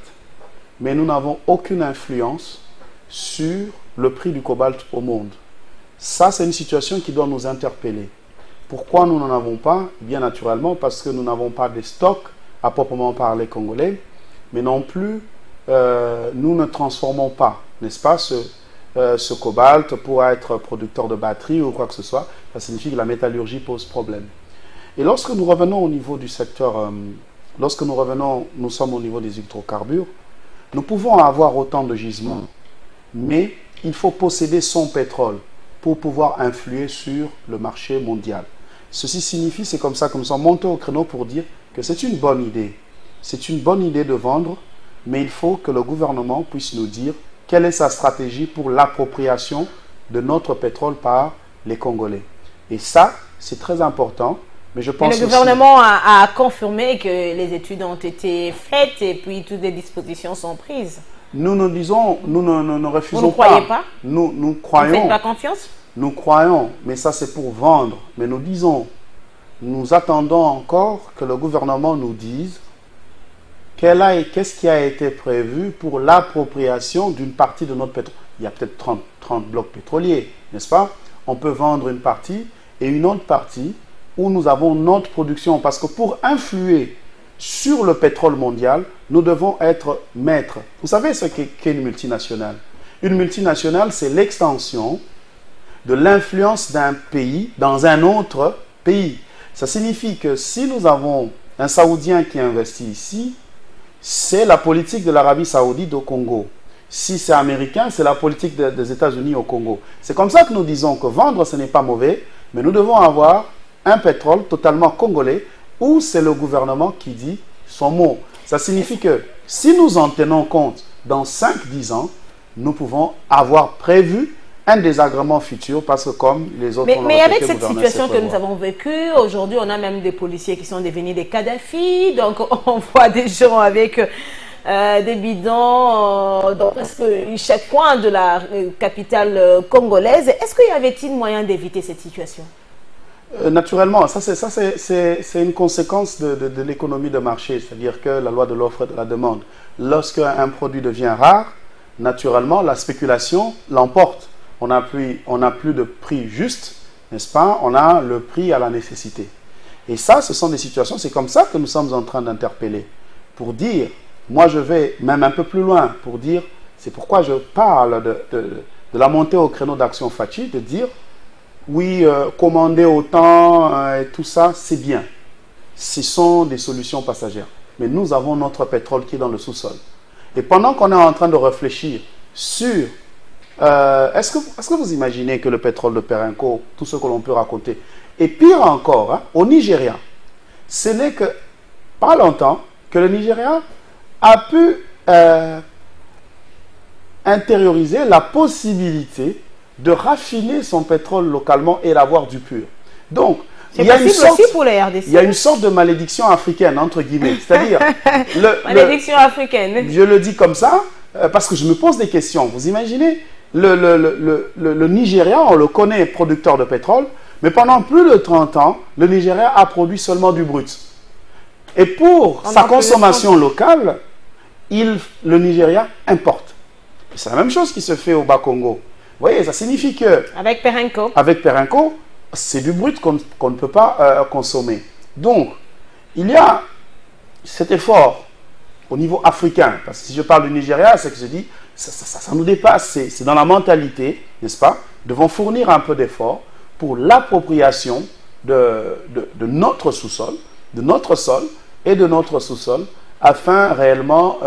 [SPEAKER 2] Mais nous n'avons aucune influence sur le prix du cobalt au monde. Ça, c'est une situation qui doit nous interpeller. Pourquoi nous n'en avons pas? Bien naturellement, parce que nous n'avons pas de stocks à proprement parler congolais, mais non plus, nous ne transformons pas, n'est-ce pas, ce cobalt pour être producteur de batteries ou quoi que ce soit, ça signifie que la métallurgie pose problème. Et lorsque nous revenons au niveau du secteur, nous sommes au niveau des hydrocarbures, nous pouvons avoir autant de gisements, mais il faut posséder son pétrole pour pouvoir influer sur le marché mondial. Ceci signifie, c'est comme ça que nous sommes montés au créneau pour dire que c'est une bonne idée. C'est une bonne idée de vendre, mais il faut que le gouvernement puisse nous dire quelle est sa stratégie pour l'appropriation de notre pétrole par les Congolais. Et ça, c'est très important. Mais je pense
[SPEAKER 1] le gouvernement a confirmé que les études ont été faites et puis toutes les dispositions sont prises.
[SPEAKER 2] Nous nous disons, nous ne refusons pas.
[SPEAKER 1] Vous ne croyez pas?
[SPEAKER 2] Nous croyons.
[SPEAKER 1] Vous ne faites pas confiance?
[SPEAKER 2] Nous croyons, mais ça c'est pour vendre. Mais nous disons, nous attendons encore que le gouvernement nous dise qu'est-ce qui a été prévu pour l'appropriation d'une partie de notre pétrole. Il y a peut-être 30 blocs pétroliers, n'est-ce pas? On peut vendre une partie et une autre partie où nous avons notre production. Parce que pour influer sur le pétrole mondial, nous devons être maîtres. Vous savez ce qu'est une multinationale? Une multinationale, c'est l'extension de l'influence d'un pays dans un autre pays. Ça signifie que si nous avons un Saoudien qui investit ici, c'est la politique de l'Arabie Saoudite au Congo. Si c'est américain, c'est la politique des États-Unis au Congo. C'est comme ça que nous disons que vendre, ce n'est pas mauvais, mais nous devons avoir un pétrole totalement congolais où c'est le gouvernement qui dit son mot. Ça signifie que si nous en tenons compte dans 5-10 ans, nous pouvons avoir prévu un désagrément futur parce que comme les autres...
[SPEAKER 1] Mais avec cette situation que nous avons vécue, aujourd'hui on a même des policiers qui sont devenus des Kadhafi, donc on voit des gens avec des bidons dans presque chaque coin de la capitale congolaise. Est-ce qu'il y avait-il moyen d'éviter cette situation?
[SPEAKER 2] Naturellement, ça c'est une conséquence de l'économie de marché, c'est-à-dire que la loi de l'offre et de la demande. Lorsque un produit devient rare, naturellement la spéculation l'emporte. On n'a plus de prix juste, n'est-ce pas? On a le prix à la nécessité. Et ça, ce sont des situations, c'est comme ça que nous sommes en train d'interpeller. Pour dire, moi je vais même un peu plus loin, pour dire, c'est pourquoi je parle de la montée au créneau d'Action Fachi, de dire, oui, commander autant et tout ça, c'est bien. Ce sont des solutions passagères. Mais nous avons notre pétrole qui est dans le sous-sol. Et pendant qu'on est en train de réfléchir sur... est-ce que vous imaginez que le pétrole de Perenco, tout ce que l'on peut raconter, et pire encore, hein, au Nigeria, ce n'est que pas longtemps que le Nigeria a pu intérioriser la possibilité de raffiner son pétrole localement et d'avoir du pur. Donc, il y a une sorte de malédiction africaine, entre guillemets. C'est-à-dire...
[SPEAKER 1] malédiction africaine.
[SPEAKER 2] Je le dis comme ça, parce que je me pose des questions. Vous imaginez, le Nigeria, on le connaît, producteur de pétrole, mais pendant plus de 30 ans, le Nigeria a produit seulement du brut. Et pour sa consommation locale, le Nigeria importe. C'est la même chose qui se fait au Bas-Congo. Vous voyez, ça signifie que...
[SPEAKER 1] Avec
[SPEAKER 2] Perenco, c'est du brut qu'on ne peut pas consommer. Donc, il y a cet effort au niveau africain. Parce que si je parle du Nigeria, c'est que je dis, ça nous dépasse. C'est dans la mentalité, n'est-ce pas? Devons fournir un peu d'effort pour l'appropriation de notre sous-sol, de notre sol et de notre sous-sol, afin réellement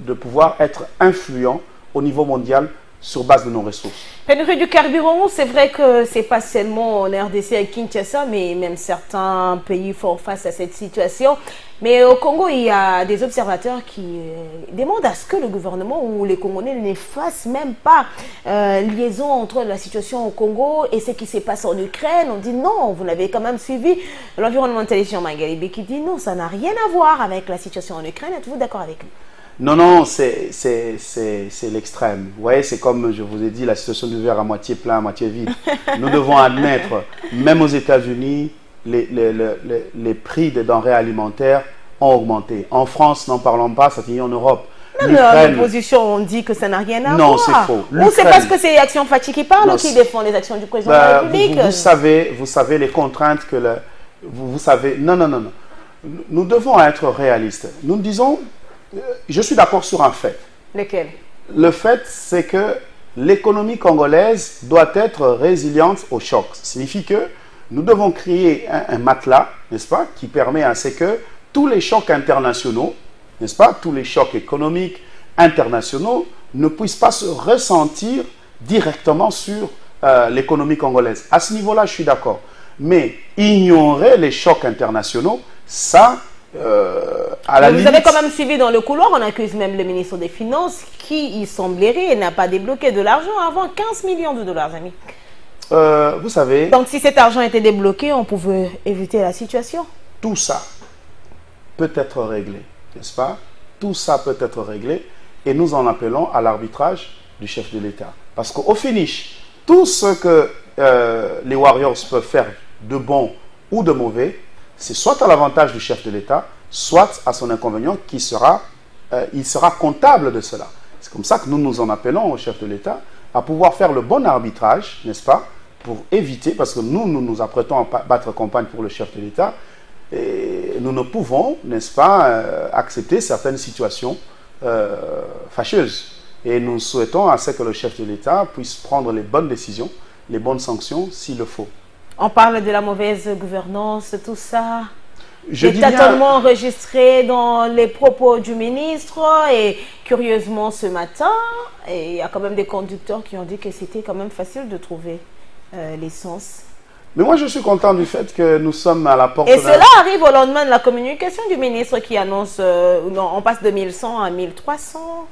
[SPEAKER 2] de pouvoir être influent au niveau mondial sur base de nos ressources.
[SPEAKER 1] Pénurie du carburant, c'est vrai que ce n'est pas seulement en RDC et Kinshasa, mais même certains pays font face à cette situation. Mais au Congo, il y a des observateurs qui demandent à ce que le gouvernement ou les Congolais ne fassent même pas liaison entre la situation au Congo et ce qui se passe en Ukraine. On dit non, vous l'avez quand même suivi. L'environnementaliste Jean-Marc Galibé qui dit non, ça n'a rien à voir avec la situation en Ukraine. Êtes-vous d'accord avec lui?
[SPEAKER 2] Non, c'est l'extrême. Vous voyez, c'est comme je vous ai dit, la situation du verre à moitié plein, à moitié vide. Nous devons admettre, même aux États-Unis, les prix des denrées alimentaires ont augmenté. En France, n'en parlons pas, ça finit en Europe.
[SPEAKER 1] L'opposition, on dit que ça n'a rien à voir.
[SPEAKER 2] Non, c'est faux.
[SPEAKER 1] Ou c'est parce que c'est Action Fachi qui parle ou qui défend les actions du président de la République?
[SPEAKER 2] Vous savez les contraintes que... Vous savez... Non. Nous devons être réalistes. Nous disons... Je suis d'accord sur un fait.
[SPEAKER 1] Lequel?
[SPEAKER 2] Le fait, c'est que l'économie congolaise doit être résiliente au choc. Ça signifie que nous devons créer un matelas, n'est-ce pas, qui permet à ce que tous les chocs internationaux, n'est-ce pas, tous les chocs économiques internationaux ne puissent pas se ressentir directement sur l'économie congolaise. À ce niveau-là, je suis d'accord. Mais ignorer les chocs internationaux, ça, à la limite...
[SPEAKER 1] Vous avez quand même suivi dans le couloir, on accuse même le ministre des Finances qui, il semblerait, n'a pas débloqué de l'argent avant 15 millions de dollars, amis.
[SPEAKER 2] Vous savez...
[SPEAKER 1] Donc si cet argent était débloqué, on pouvait éviter la situation.
[SPEAKER 2] Tout ça peut être réglé, n'est-ce pas? Tout ça peut être réglé et nous en appelons à l'arbitrage du chef de l'État. Parce qu'au finish, tout ce que les Warriors peuvent faire de bon ou de mauvais, c'est soit à l'avantage du chef de l'État, soit à son inconvénient il sera comptable de cela. C'est comme ça que nous nous en appelons au chef de l'État à pouvoir faire le bon arbitrage, n'est-ce pas, pour éviter, parce que nous nous apprêtons à battre campagne pour le chef de l'État, et nous ne pouvons, n'est-ce pas, accepter certaines situations fâcheuses. Et nous souhaitons à ce que le chef de l'État puisse prendre les bonnes décisions, les bonnes sanctions s'il le faut.
[SPEAKER 1] On parle de la mauvaise gouvernance, tout ça.
[SPEAKER 2] Je dis
[SPEAKER 1] tâtonnements enregistrés dans les propos du ministre. Et curieusement, ce matin, il y a quand même des conducteurs qui ont dit que c'était quand même facile de trouver l'essence.
[SPEAKER 2] Mais moi, je suis content du fait que nous sommes à la porte...
[SPEAKER 1] Et cela arrive au lendemain de la communication du ministre qui annonce... non, on passe de 1100 à 1300.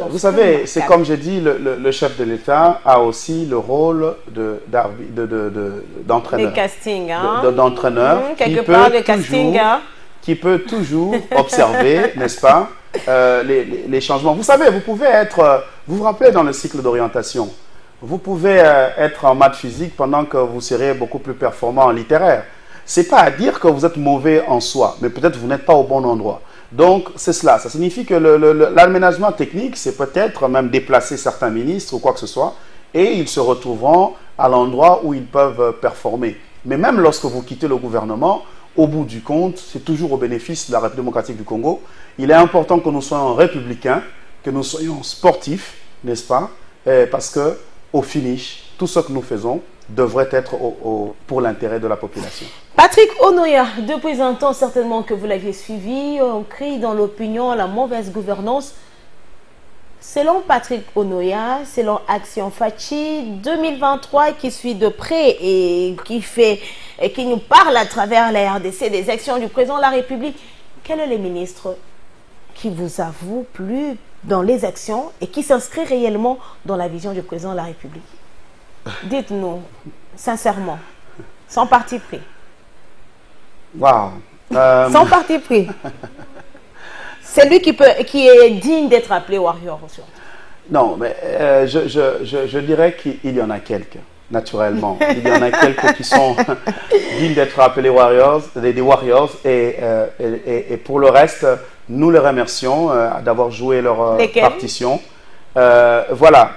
[SPEAKER 2] Vous savez, c'est comme j'ai dit, le chef de l'État a aussi le rôle d'entraîneur.
[SPEAKER 1] De casting, hein?
[SPEAKER 2] D'entraîneur.
[SPEAKER 1] Quelque part, de casting, hein?
[SPEAKER 2] Qui peut toujours observer, n'est-ce pas, les changements. Vous savez, vous pouvez être... Vous vous rappelez dans le cycle d'orientation, vous pouvez être en maths physique pendant que vous serez beaucoup plus performant en littéraire. Ce n'est pas à dire que vous êtes mauvais en soi, mais peut-être vous n'êtes pas au bon endroit. Donc, c'est cela. Ça signifie que l'aménagement technique, c'est peut-être même déplacer certains ministres ou quoi que ce soit, et ils se retrouveront à l'endroit où ils peuvent performer. Mais même lorsque vous quittez le gouvernement, au bout du compte, c'est toujours au bénéfice de la République démocratique du Congo. Il est important que nous soyons républicains, que nous soyons sportifs, n'est-ce pas? Parce que, au finish, tout ce que nous faisons devrait être pour l'intérêt de la population.
[SPEAKER 1] Patrick Onoya, depuis un temps certainement que vous l'aviez suivi, on crie dans l'opinion la mauvaise gouvernance. Selon Patrick Onoya, selon Action Fachi 2023 qui suit de près et qui nous parle à travers la RDC des actions du président de la République, quel est le ministre qui vous avoue plus dans les actions et qui s'inscrit réellement dans la vision du président de la République? Dites-nous, sincèrement, sans parti pris.
[SPEAKER 2] Wow.
[SPEAKER 1] Sans parti pris. C'est lui qui est digne d'être appelé warrior.
[SPEAKER 2] Non, mais je dirais qu'il y en a quelques, naturellement. Il y en a quelques qui sont dignes d'être appelés warriors, des warriors, et pour le reste, nous les remercions d'avoir joué leur partition. Voilà.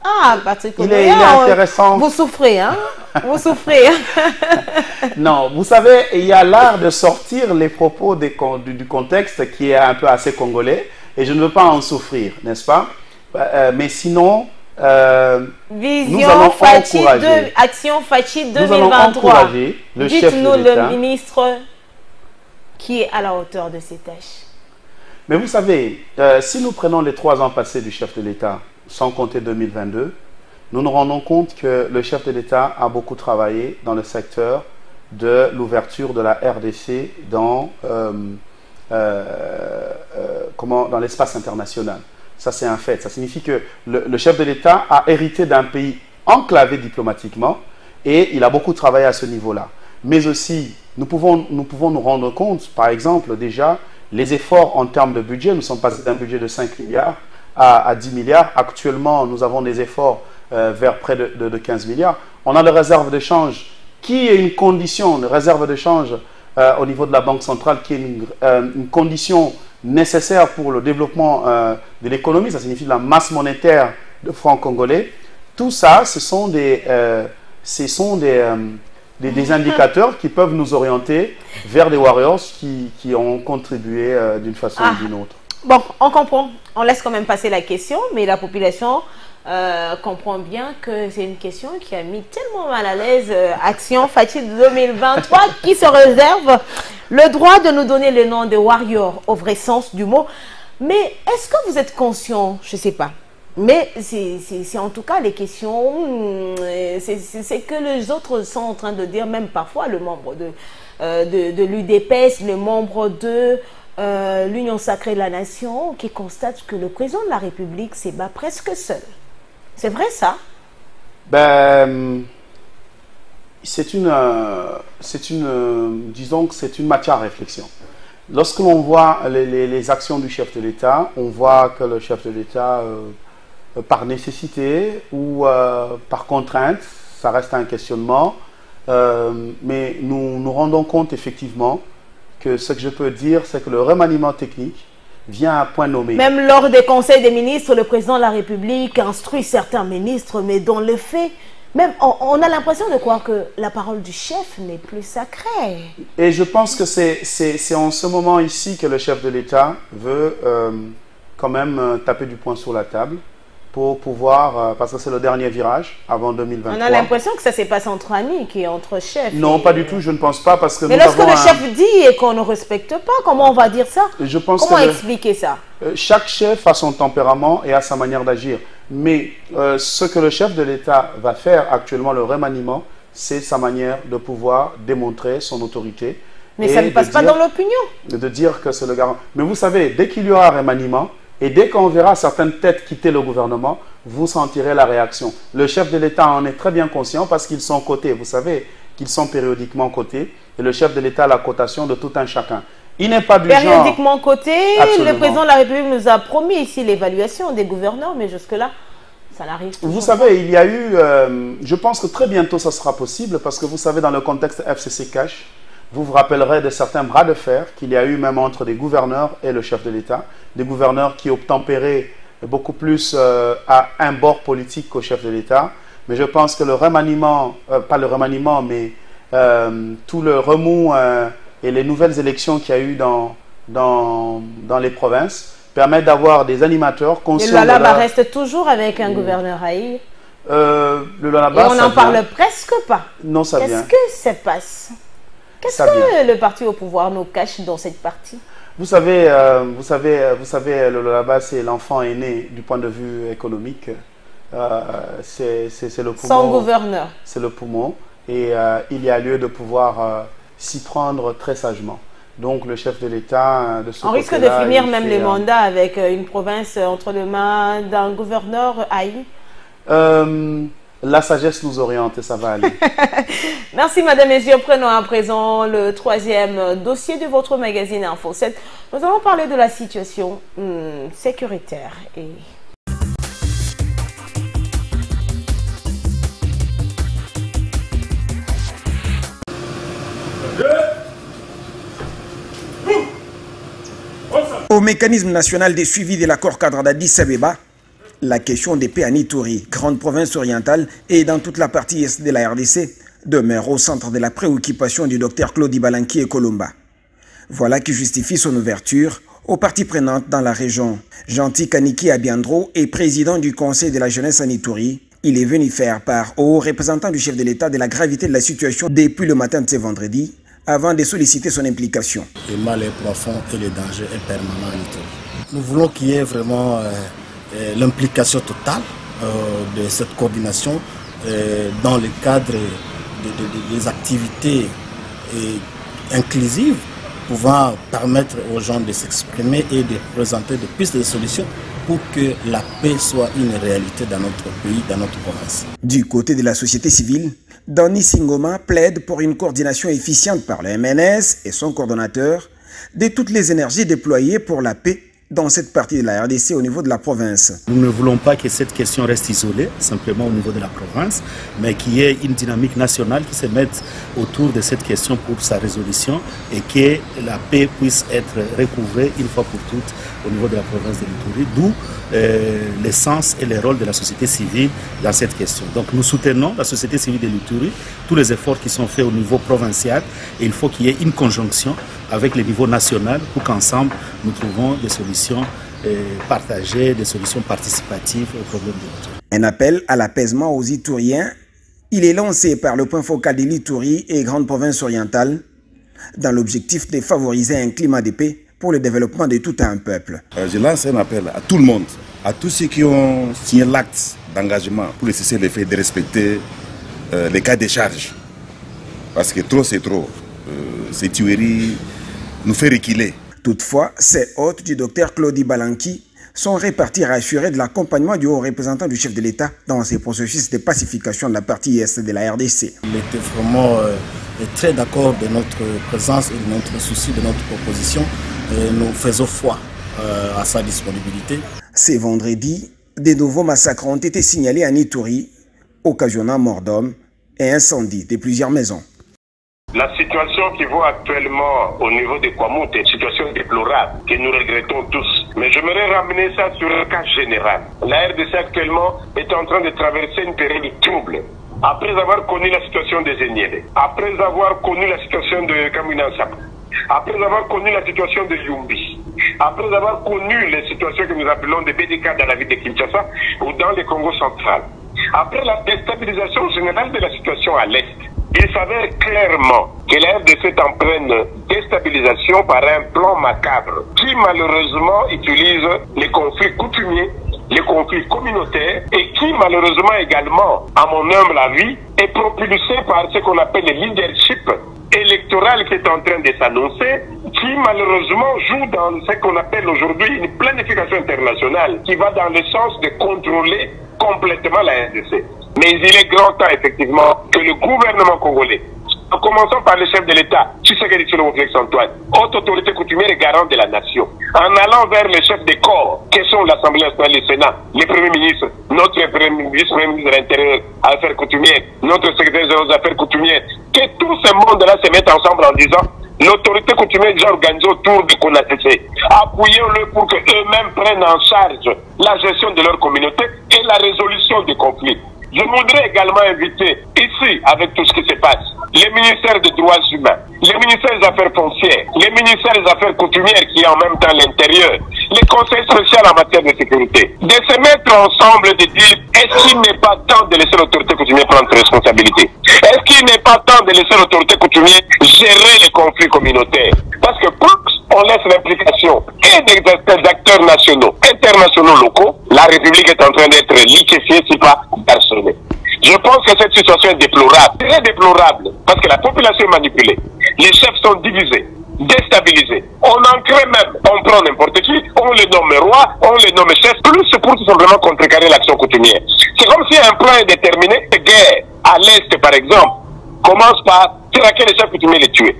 [SPEAKER 1] Ah, Patrick,
[SPEAKER 2] il est intéressant.
[SPEAKER 1] Vous souffrez, hein? Vous souffrez.
[SPEAKER 2] Non, vous savez, il y a l'art de sortir les propos du contexte qui est un peu assez congolais, et je ne veux pas en souffrir, n'est-ce pas? Mais sinon, nous allons encourager.
[SPEAKER 1] Action Fachi 2023.
[SPEAKER 2] Nous allons encourager le chef de l'État.
[SPEAKER 1] Dites-nous le ministre qui est à la hauteur de ses tâches.
[SPEAKER 2] Mais vous savez, si nous prenons les 3 ans passés du chef de l'État, sans compter 2022, nous nous rendons compte que le chef de l'État a beaucoup travaillé dans le secteur de l'ouverture de la RDC dans l'espace international. Ça, c'est un fait. Ça signifie que le chef de l'État a hérité d'un pays enclavé diplomatiquement et il a beaucoup travaillé à ce niveau-là. Mais aussi, nous pouvons nous rendre compte, par exemple, déjà, les efforts en termes de budget. Nous sommes passés d'un budget de 5 milliards à 10 milliards. Actuellement, nous avons des efforts vers près de 15 milliards. On a des réserves de change qui est une condition, une réserve de change au niveau de la Banque centrale qui est une condition nécessaire pour le développement de l'économie. Ça signifie la masse monétaire de francs congolais. Tout ça, ce sont des indicateurs qui peuvent nous orienter vers des warriors qui ont contribué d'une façon ou d'une autre.
[SPEAKER 1] Bon, on comprend. On laisse quand même passer la question, mais la population comprend bien que c'est une question qui a mis tellement mal à l'aise Action Fatih 2023 qui se réserve le droit de nous donner le nom de warrior au vrai sens du mot. Mais est-ce que vous êtes conscient? Je ne sais pas. Mais c'est en tout cas les questions, c'est que les autres sont en train de dire, même parfois le membre de l'UDPS, le membre de l'Union Sacrée de la Nation, qui constate que le président de la République se bat presque seul. C'est vrai ça?
[SPEAKER 2] Ben, disons que c'est une matière à réflexion. Lorsque l'on voit les actions du chef de l'État, on voit que le chef de l'État, par nécessité ou par contrainte, ça reste un questionnement, mais nous nous rendons compte effectivement que ce que je peux dire, c'est que le remaniement technique vient à point nommé.
[SPEAKER 1] Même lors des conseils des ministres, le président de la République instruit certains ministres, mais dans le fait, même on a l'impression de croire que la parole du chef n'est plus sacrée.
[SPEAKER 2] Et je pense que c'est en ce moment ici que le chef de l'État veut quand même taper du poing sur la table pour pouvoir, parce que c'est le dernier virage avant 2023.
[SPEAKER 1] On a l'impression que ça s'est passé entre amis, qui est entre chefs.
[SPEAKER 2] Non, pas du tout, je ne pense pas, parce que
[SPEAKER 1] mais lorsque le chef dit et qu'on ne respecte pas, comment on va dire ça?
[SPEAKER 2] Je pense
[SPEAKER 1] comment expliquer ça?
[SPEAKER 2] Chaque chef a son tempérament et a sa manière d'agir. Mais ce que le chef de l'État va faire actuellement, le remaniement, c'est sa manière de pouvoir démontrer son autorité.
[SPEAKER 1] Mais ça ne passe pas dans l'opinion.
[SPEAKER 2] De dire que c'est le garant. Mais vous savez, dès qu'il y aura un remaniement, et dès qu'on verra certaines têtes quitter le gouvernement, vous sentirez la réaction. Le chef de l'État en est très bien conscient parce qu'ils sont cotés. Vous savez qu'ils sont périodiquement cotés. Et le chef de l'État a la cotation de tout un chacun. Il n'est pas du
[SPEAKER 1] périodiquement
[SPEAKER 2] genre...
[SPEAKER 1] coté. Le président de la République nous a promis ici l'évaluation des gouverneurs, mais jusque-là, ça n'arrive pas.
[SPEAKER 2] Vous savez, il y a eu... je pense que très bientôt, ça sera possible parce que vous savez, dans le contexte FCC Cash, vous vous rappellerez de certains bras de fer qu'il y a eu même entre des gouverneurs et le chef de l'État. Des gouverneurs qui obtempéraient beaucoup plus à un bord politique qu'au chef de l'État. Mais je pense que le remaniement, pas le remaniement, mais tout le remous et les nouvelles élections qu'il y a eu dans les provinces permettent d'avoir des animateurs conscients.
[SPEAKER 1] Le Lualaba reste toujours avec un gouverneur haï.
[SPEAKER 2] Le Lualaba,
[SPEAKER 1] on n'en parle presque pas.
[SPEAKER 2] Non, ça vient.
[SPEAKER 1] Qu'est-ce que ça passe? Qu'est-ce que le parti au pouvoir nous cache dans cette partie?
[SPEAKER 2] Vous savez, le Lualaba, c'est l'enfant aîné du point de vue économique. C'est le poumon.
[SPEAKER 1] Sans gouverneur.
[SPEAKER 2] C'est le poumon. Et il y a lieu de pouvoir s'y prendre très sagement. Donc le chef de l'État, de ce
[SPEAKER 1] on risque de finir même les mandats avec une province entre les mains d'un gouverneur haï.
[SPEAKER 2] La sagesse nous oriente et ça va aller.
[SPEAKER 1] Merci madame et messieurs. Prenons à présent le troisième dossier de votre magazine Info 7. Nous allons parler de la situation sécuritaire.
[SPEAKER 12] Au mécanisme national de suivi de l'accord cadre d'Addis Abeba, la question des paix à Ituri, grande province orientale et dans toute la partie est de la RDC, demeure au centre de la préoccupation du docteur Claude Balanki et Colomba. Voilà qui justifie son ouverture aux parties prenantes dans la région. Gentil Kaniki Abiandro est président du conseil de la jeunesse à Ituri. Il est venu faire part aux représentants du chef de l'État de la gravité de la situation depuis le matin de ce vendredi, avant de solliciter son implication.
[SPEAKER 13] Le mal est profond et le danger est permanent à Ituri. Nous voulons qu'il y ait vraiment l'implication totale de cette coordination dans le cadre des activités inclusives pouvant permettre aux gens de s'exprimer et de présenter des pistes de solutions pour que la paix soit une réalité dans notre pays, dans notre province.
[SPEAKER 12] Du côté de la société civile, Dani Singoma plaide pour une coordination efficiente par le MNS et son coordonnateur de toutes les énergies déployées pour la paix dans cette partie de la RDC au niveau de la province.
[SPEAKER 14] Nous ne voulons pas que cette question reste isolée, simplement au niveau de la province, mais qu'il y ait une dynamique nationale qui se mette autour de cette question pour sa résolution et que la paix puisse être recouvrée une fois pour toutes au niveau de la province de l'Ituri, d'où l'essence et le rôle de la société civile dans cette question. Donc nous soutenons la société civile de l'Ituri, tous les efforts qui sont faits au niveau provincial, et il faut qu'il y ait une conjonction avec le niveau national pour qu'ensemble nous trouvons des solutions partagées, des solutions participatives aux problèmes de l'Ituri.
[SPEAKER 12] Un appel à l'apaisement aux Itouriens, il est lancé par le point focal de l'Ituri et Grande Province orientale dans l'objectif de favoriser un climat de paix pour le développement de tout un peuple.
[SPEAKER 15] Je lance un appel à tout le monde, à tous ceux qui ont signé l'acte d'engagement pour le cessez-le-feu de respecter les cas de charge. Parce que trop c'est trop. Ces tueries nous fait reculer.
[SPEAKER 12] Toutefois, ces hôtes du docteur Claudie Balanki sont répartis rassurés de l'accompagnement du haut représentant du chef de l'État dans ces processus de pacification de la partie est de la RDC.
[SPEAKER 13] Il était vraiment très d'accord de notre présence et de notre souci, de notre proposition. Nous faisons foi à sa disponibilité.
[SPEAKER 12] Ce vendredi, de nouveaux massacres ont été signalés à Ituri, occasionnant mort d'hommes et incendie de plusieurs maisons.
[SPEAKER 16] La situation qui vaut actuellement au niveau de Kwamouth est une situation déplorable que nous regrettons tous. Mais j'aimerais ramener ça sur un cas général. La RDC actuellement est en train de traverser une période trouble. Après avoir connu la situation des Enyele, après avoir connu la situation de Kamuinansap, après avoir connu la situation de Yumbi, après avoir connu les situations que nous appelons des BDK dans la ville de Kinshasa ou dans le Congo central, après la déstabilisation générale de la situation à l'Est, il s'avère clairement que la RDC est en pleine déstabilisation par un plan macabre qui malheureusement utilise les conflits coutumiers, les conflits communautaires et qui malheureusement également, à mon humble avis, est propulsé par ce qu'on appelle le leadership électoral qui est en train de s'annoncer, qui malheureusement joue dans ce qu'on appelle aujourd'hui une planification internationale qui va dans le sens de contrôler complètement la RDC. Mais il est grand temps effectivement que le gouvernement congolais, en commençant par le chef de l'État, Tshisekedi Tshilombo Félix Antoine, haute autorité coutumière et garante de la nation, en allant vers les chefs des corps, qui sont l'Assemblée nationale, le Sénat, les premiers ministres, notre vice-premier ministre de l'Intérieur, Affaires coutumières, notre secrétaire général des Affaires coutumières, que tout ce monde-là se mette ensemble en disant l'autorité coutumière est déjà organisée autour de CONATC. Appuyons-le pour qu'eux-mêmes prennent en charge la gestion de leur communauté et la résolution des conflits. Je voudrais également inviter ici, avec tout ce qui se passe, les ministères des droits humains, les ministères des affaires foncières, les ministères des affaires coutumières qui est en même temps l'intérieur, les conseils sociaux en matière de sécurité, de se mettre ensemble et de dire est-ce qu'il n'est pas temps de laisser l'autorité coutumière prendre ses responsabilités? Est-ce qu'il n'est pas temps de laisser l'autorité coutumière gérer les conflits communautaires? Parce que plus on laisse l'implication et des acteurs nationaux, internationaux, locaux, la République est en train d'être liquéfiée, si pas personnelle. Je pense que cette situation est déplorable, très déplorable, parce que la population est manipulée, les chefs sont divisés, déstabilisés. On en crée même, on prend n'importe qui, on les nomme roi, on les nomme chef, plus pour tout simplement contrecarrer l'action coutumière. C'est comme si un plan est déterminé de guerre à l'Est, par exemple, commence par traquer les chefs coutumiers et les tuer.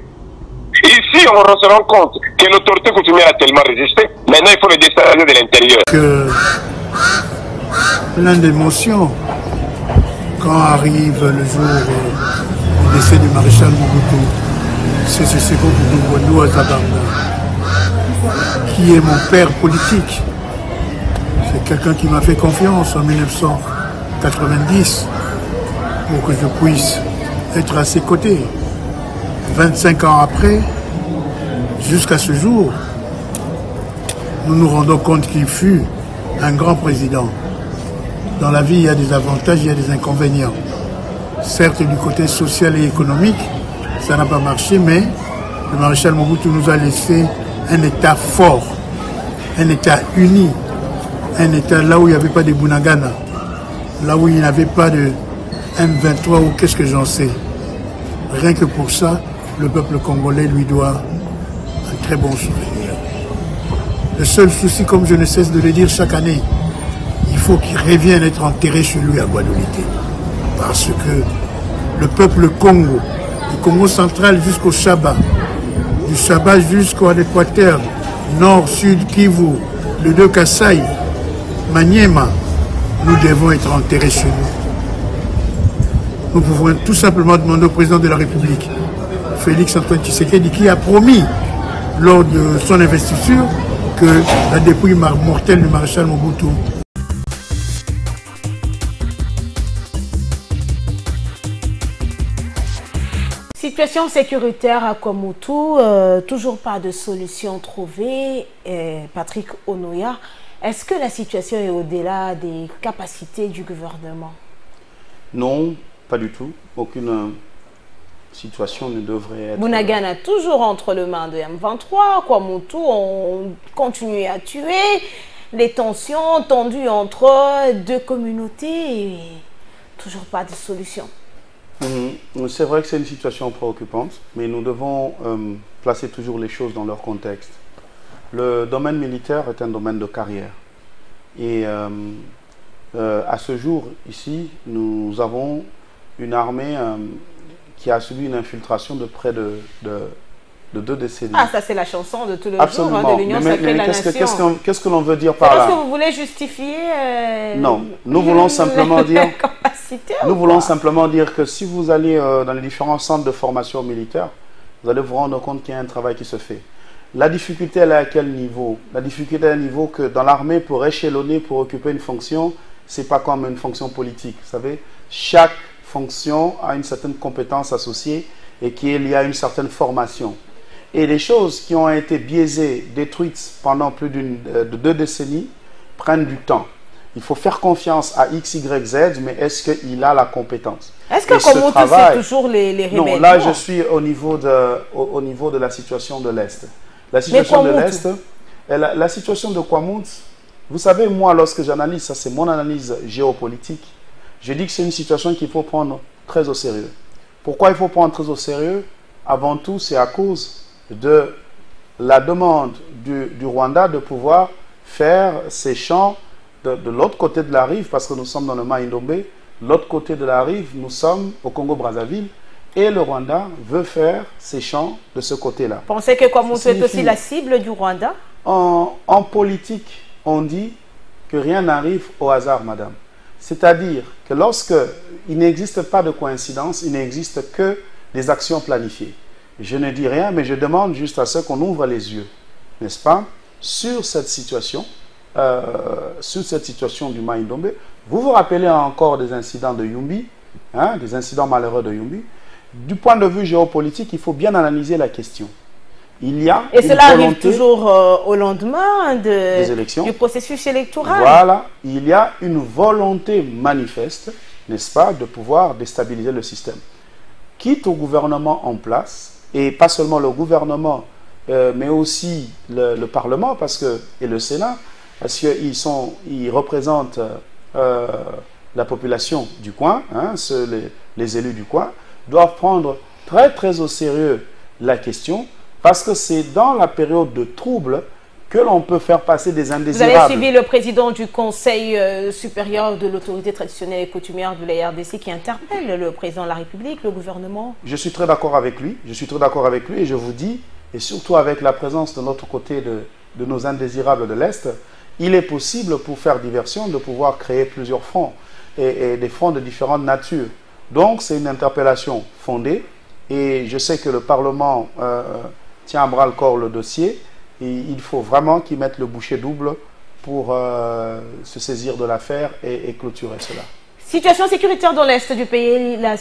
[SPEAKER 16] Ici, on se rend compte que l'autorité coutumière a tellement résisté, maintenant il faut le déstabiliser de l'intérieur.
[SPEAKER 17] Plein d'émotions quand arrive le jour du décès du maréchal Mobutu, c'est Seko Mbundu Azabanga, qui est mon père politique. C'est quelqu'un qui m'a fait confiance en 1990 pour que je puisse être à ses côtés. 25 ans après, jusqu'à ce jour, nous nous rendons compte qu'il fut un grand président. Dans la vie, il y a des avantages, il y a des inconvénients. Certes, du côté social et économique, ça n'a pas marché, mais le maréchal Mobutu nous a laissé un État fort, un État uni, un État là où il n'y avait pas de Bunagana, là où il n'y avait pas de M23 ou qu'est-ce que j'en sais. Rien que pour ça, le peuple congolais lui doit un très bon souvenir. Le seul souci, comme je ne cesse de le dire chaque année, il faut qu'il revienne être enterré chez lui à Guadeloupe. Parce que le peuple Congo, du Congo central jusqu'au Chaba, du Chaba jusqu'au Équateur, Nord, Sud, Kivu, le deux Kasaï, Maniema, nous devons être enterrés chez nous. Nous pouvons tout simplement demander au président de la République, Félix Antoine Tshisekedi, qui a promis lors de son investiture que la dépouille mortelle du maréchal Mobutu .
[SPEAKER 1] Situation sécuritaire à Kwamoutou, toujours pas de solution trouvée. Patrick Onoya, est-ce que la situation est au-delà des capacités du gouvernement?
[SPEAKER 2] Non, pas du tout. Aucune situation ne devrait être...
[SPEAKER 1] Bunagana toujours entre les mains de M23. Kwamoutou, on continue à tuer. Les tensions tendues entre deux communautés et toujours pas de solution.
[SPEAKER 2] C'est vrai que c'est une situation préoccupante, mais nous devons placer toujours les choses dans leur contexte. Le domaine militaire est un domaine de carrière. Et à ce jour, ici, nous avons une armée qui a subi une infiltration de près de 2 décennies.
[SPEAKER 1] Ah, ça c'est la chanson de tout le
[SPEAKER 2] Absolument.
[SPEAKER 1] jour, hein, de l'Union Sacrée de la Nation.
[SPEAKER 2] Qu'est-ce que l'on veut dire par là?
[SPEAKER 1] Est-ce que vous voulez justifier
[SPEAKER 2] Non, nous voulons simplement dire...
[SPEAKER 1] capacité,
[SPEAKER 2] nous voulons simplement dire que si vous allez dans les différents centres de formation militaire, vous allez vous rendre compte qu'il y a un travail qui se fait. La difficulté, elle est à quel niveau? La difficulté est à un niveau que dans l'armée, pour échelonner, pour occuper une fonction, c'est pas comme une fonction politique. Vous savez, chaque fonction a une certaine compétence associée et qu'il y a une certaine formation. Et les choses qui ont été biaisées, détruites pendant plus de 2 décennies, prennent du temps. Il faut faire confiance à X, Y, Z, mais est-ce qu'il a la compétence?
[SPEAKER 1] Est-ce que Kwamoutou, c'est toujours les rebelles?
[SPEAKER 2] Non, là je suis au niveau de la situation de l'Est. La situation de l'Est, la situation de Kwamoutou, vous savez, moi lorsque j'analyse, ça c'est mon analyse géopolitique, je dis que c'est une situation qu'il faut prendre très au sérieux. Pourquoi il faut prendre très au sérieux? Avant tout, c'est à cause de la demande du Rwanda de pouvoir faire ses champs de l'autre côté de la rive, parce que nous sommes dans le Mai-Ndombe, l'autre côté de la rive, nous sommes au Congo-Brazzaville, et le Rwanda veut faire ses champs de ce côté-là.
[SPEAKER 1] Pensez que Kwamoutou est aussi la cible du Rwanda?
[SPEAKER 2] En politique, on dit que rien n'arrive au hasard, madame. C'est-à-dire que lorsque il n'existe pas de coïncidence, il n'existe que des actions planifiées. Je ne dis rien, mais je demande juste à ce qu'on ouvre les yeux, n'est-ce pas, sur cette situation du Mai-Ndombe. Vous vous rappelez encore des incidents de Yumbi, hein, des incidents malheureux de Yumbi. Du point de vue géopolitique, il faut bien analyser la question. Il y a
[SPEAKER 1] et cela arrive toujours au lendemain
[SPEAKER 2] des élections,
[SPEAKER 1] du processus électoral.
[SPEAKER 2] Voilà, il y a une volonté manifeste, n'est-ce pas, de pouvoir déstabiliser le système. Quitte au gouvernement en place, et pas seulement le gouvernement, mais aussi le Parlement et le Sénat, parce qu'ils représentent la population du coin, hein, les élus du coin, doivent prendre très très au sérieux la question, parce que c'est dans la période de trouble que l'on peut faire passer des indésirables.
[SPEAKER 1] Vous avez suivi le président du Conseil supérieur de l'autorité traditionnelle et coutumière de la RDC qui interpelle le président de la République, le gouvernement.
[SPEAKER 2] Je suis très d'accord avec lui, et je vous dis, et surtout avec la présence de notre côté de nos indésirables de l'Est, il est possible pour faire diversion de pouvoir créer plusieurs fronts, et des fronts de différentes natures. Donc c'est une interpellation fondée, et je sais que le Parlement tient à bras le corps le dossier, et il faut vraiment qu'ils mettent le bouchée double pour se saisir de l'affaire et clôturer cela.
[SPEAKER 1] Situation sécuritaire dans l'Est du pays, la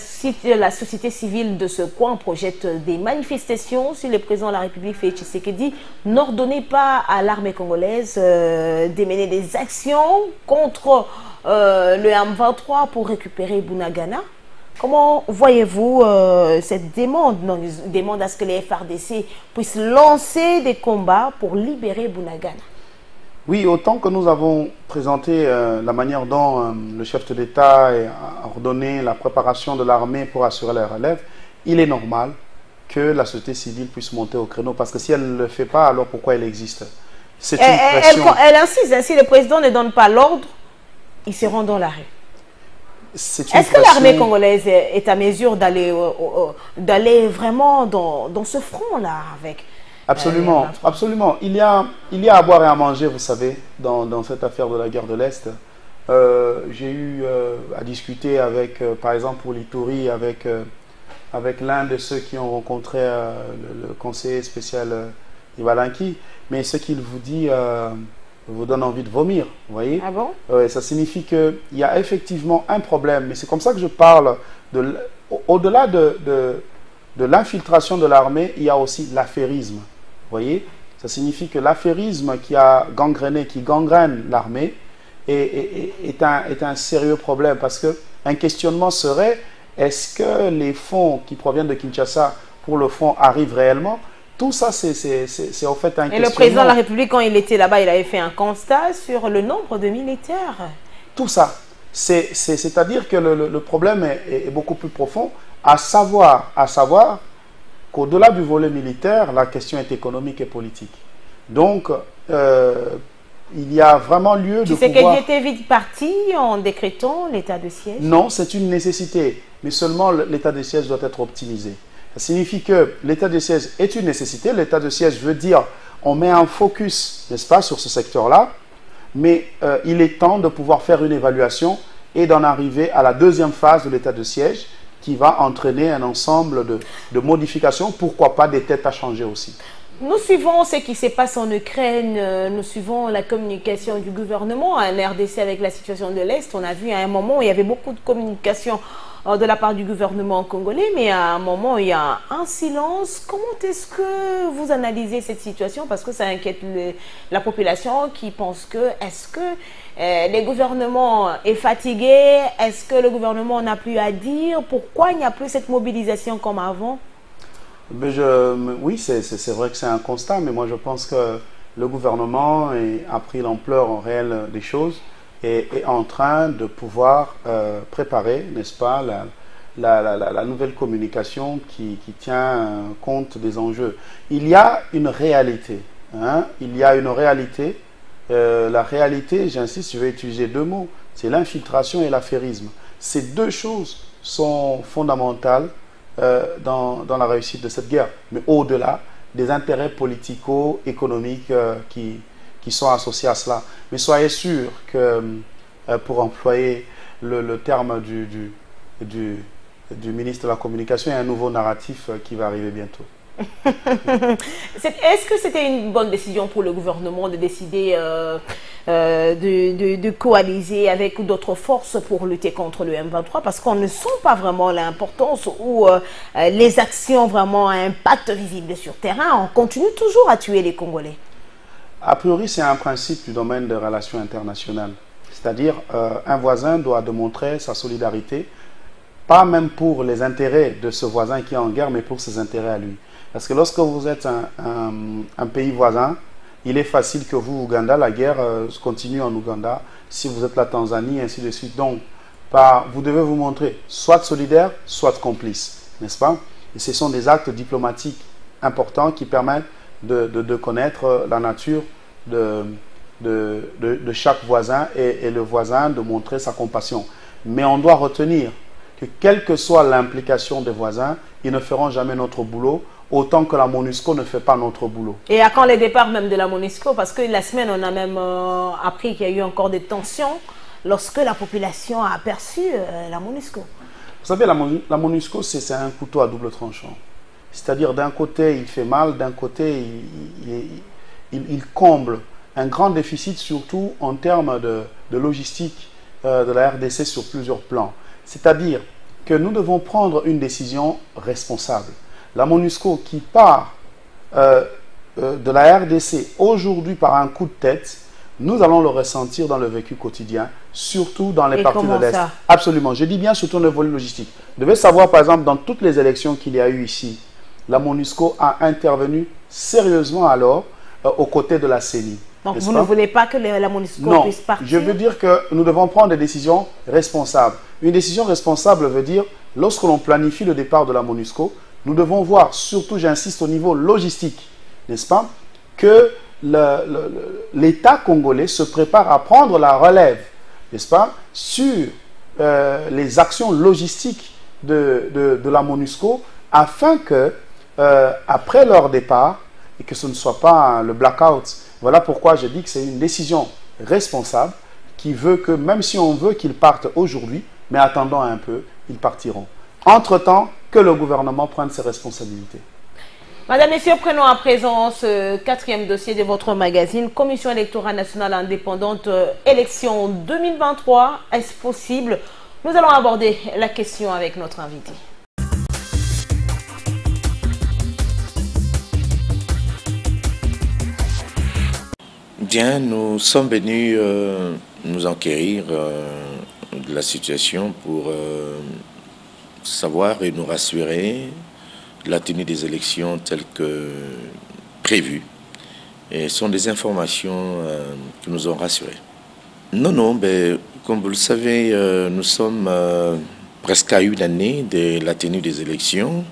[SPEAKER 1] société civile de ce coin projette des manifestations si le président de la République, Félix Tshisekedi, n'ordonnait pas à l'armée congolaise de mener des actions contre le M23 pour récupérer Bunagana. Comment voyez-vous cette demande? Demande à ce que les FARDC puissent lancer des combats pour libérer Bunagana.
[SPEAKER 2] Oui, autant que nous avons présenté la manière dont le chef de l'État a ordonné la préparation de l'armée pour assurer la relève, il est normal que la société civile puisse monter au créneau, parce que si elle ne le fait pas, alors pourquoi elle existe? C'est une pression.
[SPEAKER 1] Elle insiste, si le président ne donne pas l'ordre, ils seront dans l'arrêt. Est-ce que l'armée congolaise est à mesure d'aller vraiment dans ce front-là avec...
[SPEAKER 2] Absolument, absolument. Il y a à boire et à manger, vous savez, dans cette affaire de la guerre de l'Est. J'ai eu à discuter avec, par exemple pour l'Ituri, avec l'un de ceux qui ont rencontré le conseiller spécial Ibalanki. Mais ce qu'il vous dit vous donne envie de vomir, vous voyez.
[SPEAKER 1] Ah bon?
[SPEAKER 2] Ça signifie qu'il y a effectivement un problème. Mais c'est comme ça que je parle, au-delà de l'infiltration de l'armée, il y a aussi l'affairisme. Vous voyez? Ça signifie que l'affairisme qui a gangréné, qui gangrène l'armée, est un sérieux problème. Parce qu'un questionnement serait, est-ce que les fonds qui proviennent de Kinshasa pour le front arrivent réellement? Tout ça, c'est en fait un questionnement.
[SPEAKER 1] Et le président de la République, quand il était là-bas, il avait fait un constat sur le nombre de militaires.
[SPEAKER 2] Tout ça. C'est-à-dire que le problème est beaucoup plus profond, à savoir qu'au-delà du volet militaire, la question est économique et politique. Donc, il y a vraiment lieu de pouvoir...
[SPEAKER 1] Tu sais qu'il était vite parti en décrétant l'état de siège?
[SPEAKER 2] Non, c'est une nécessité, mais seulement l'état de siège doit être optimisé. Ça signifie que l'état de siège est une nécessité. L'état de siège veut dire on met un focus, n'est-ce pas, sur ce secteur-là, mais il est temps de pouvoir faire une évaluation et d'en arriver à la deuxième phase de l'état de siège qui va entraîner un ensemble de modifications, pourquoi pas des têtes à changer aussi.
[SPEAKER 1] Nous suivons ce qui se passe en Ukraine, nous suivons la communication du gouvernement en RDC avec la situation de l'Est. On a vu à un moment où il y avait beaucoup de communication de la part du gouvernement congolais, mais à un moment il y a un silence. Comment est-ce que vous analysez cette situation? Parce que ça inquiète la population qui pense que est-ce que le gouvernement est fatigué? Est-ce que le gouvernement n'a plus à dire? Pourquoi il n'y a plus cette mobilisation comme avant?
[SPEAKER 2] Oui, c'est vrai que c'est un constat, mais moi je pense que le gouvernement a pris l'ampleur réelle des choses et est en train de pouvoir préparer, n'est-ce pas, la nouvelle communication qui tient compte des enjeux. Il y a une réalité, hein, il y a une réalité. La réalité, j'insiste, je vais utiliser deux mots, c'est l'infiltration et l'affairisme. Ces deux choses sont fondamentales dans la réussite de cette guerre, mais au-delà des intérêts politico-économiques qui sont associés à cela. Mais soyez sûrs que, pour employer le terme du ministre de la Communication, il y a un nouveau narratif qui va arriver bientôt.
[SPEAKER 1] Est-ce que c'était une bonne décision pour le gouvernement de décider de coaliser avec d'autres forces pour lutter contre le M23? Parce qu'on ne sent pas vraiment l'importance ou les actions vraiment à impact visible sur terrain. On continue toujours à tuer les Congolais.
[SPEAKER 2] A priori, c'est un principe du domaine des relations internationales. C'est-à-dire, un voisin doit démontrer sa solidarité, pas même pour les intérêts de ce voisin qui est en guerre, mais pour ses intérêts à lui. Parce que lorsque vous êtes un pays voisin, il est facile que vous, Ouganda, la guerre continue en Ouganda. Si vous êtes la Tanzanie, ainsi de suite. Donc, vous devez vous montrer soit solidaire, soit complice, n'est-ce pas? Et ce sont des actes diplomatiques importants qui permettent de connaître la nature de chaque voisin et le voisin de montrer sa compassion. Mais on doit retenir que quelle que soit l'implication des voisins, ils ne feront jamais notre boulot, autant que la MONUSCO ne fait pas notre boulot.
[SPEAKER 1] Et à quand le départ même de la MONUSCO? Parce que la semaine, on a même appris qu'il y a eu encore des tensions lorsque la population a aperçu la MONUSCO.
[SPEAKER 2] Vous savez, la MONUSCO, c'est un couteau à double tranchant. C'est-à-dire, d'un côté, il fait mal, d'un côté, il comble un grand déficit, surtout en termes de logistique de la RDC sur plusieurs plans. C'est-à-dire que nous devons prendre une décision responsable. La MONUSCO qui part de la RDC aujourd'hui par un coup de tête, nous allons le ressentir dans le vécu quotidien, surtout dans les parties de l'Est. Absolument. Je dis bien surtout dans le volet logistique. Vous devez savoir, par exemple, dans toutes les élections qu'il y a eu ici, la MONUSCO a intervenu sérieusement alors aux côtés de la CENI.
[SPEAKER 1] Donc vous ne voulez pas que la MONUSCO puisse partir?
[SPEAKER 2] Je veux dire que nous devons prendre des décisions responsables. Une décision responsable veut dire, lorsque l'on planifie le départ de la MONUSCO, nous devons voir, surtout j'insiste au niveau logistique, n'est-ce pas, que l'État congolais se prépare à prendre la relève, n'est-ce pas, sur les actions logistiques de la MONUSCO, afin que, après leur départ, et que ce ne soit pas le blackout. Voilà pourquoi je dis que c'est une décision responsable qui veut que, même si on veut qu'ils partent aujourd'hui, mais attendons un peu, ils partiront. Entre-temps, que le gouvernement prenne ses responsabilités.
[SPEAKER 1] Madame, Messieurs, prenons à présent ce quatrième dossier de votre magazine, Commission électorale nationale indépendante, élection 2023. Est-ce possible? Nous allons aborder la question avec notre invité.
[SPEAKER 18] Bien, nous sommes venus nous enquérir de la situation pour savoir et nous rassurer de la tenue des élections telles que prévues. Et ce sont des informations qui nous ont rassurés. Non, mais comme vous le savez, nous sommes presque à une année de la tenue des élections.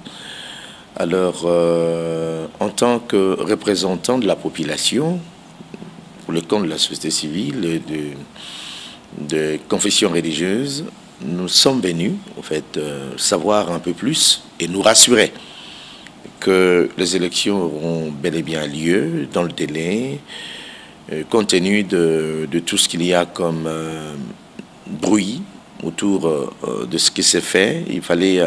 [SPEAKER 18] Alors, en tant que représentant de la population, pour le compte de la société civile et de confessions religieuses, nous sommes venus, en fait, savoir un peu plus et nous rassurer que les élections auront bel et bien lieu dans le délai, compte tenu de tout ce qu'il y a comme bruit autour de ce qui s'est fait. Il fallait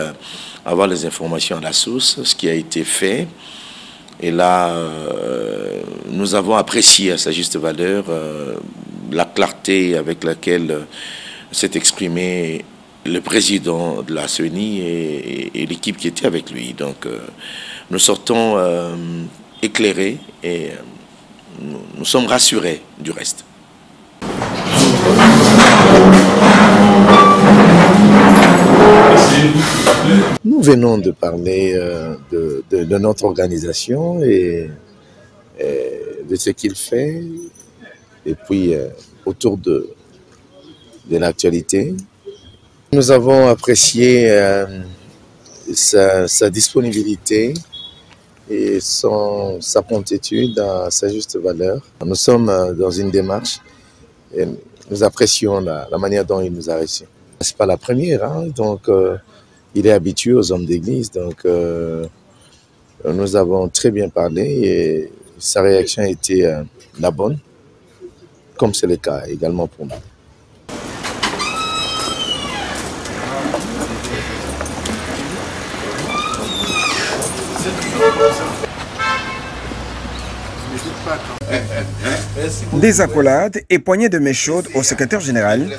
[SPEAKER 18] avoir les informations à la source, ce qui a été fait. Et là, nous avons apprécié à sa juste valeur la clarté avec laquelle s'est exprimé le président de la CENI et l'équipe qui était avec lui. Donc, nous sortons éclairés et nous sommes rassurés du reste.
[SPEAKER 19] Nous venons de parler de notre organisation et de ce qu'il fait, et puis autour de l'actualité. Nous avons apprécié sa disponibilité et sa promptitude à sa juste valeur. Nous sommes dans une démarche et nous apprécions la manière dont il nous a reçus. Ce n'est pas la première, hein, donc il est habitué aux hommes d'église, donc nous avons très bien parlé et sa réaction a été la bonne, comme c'est le cas également pour nous.
[SPEAKER 12] Des accolades et poignées de main chaudes au secrétaire général,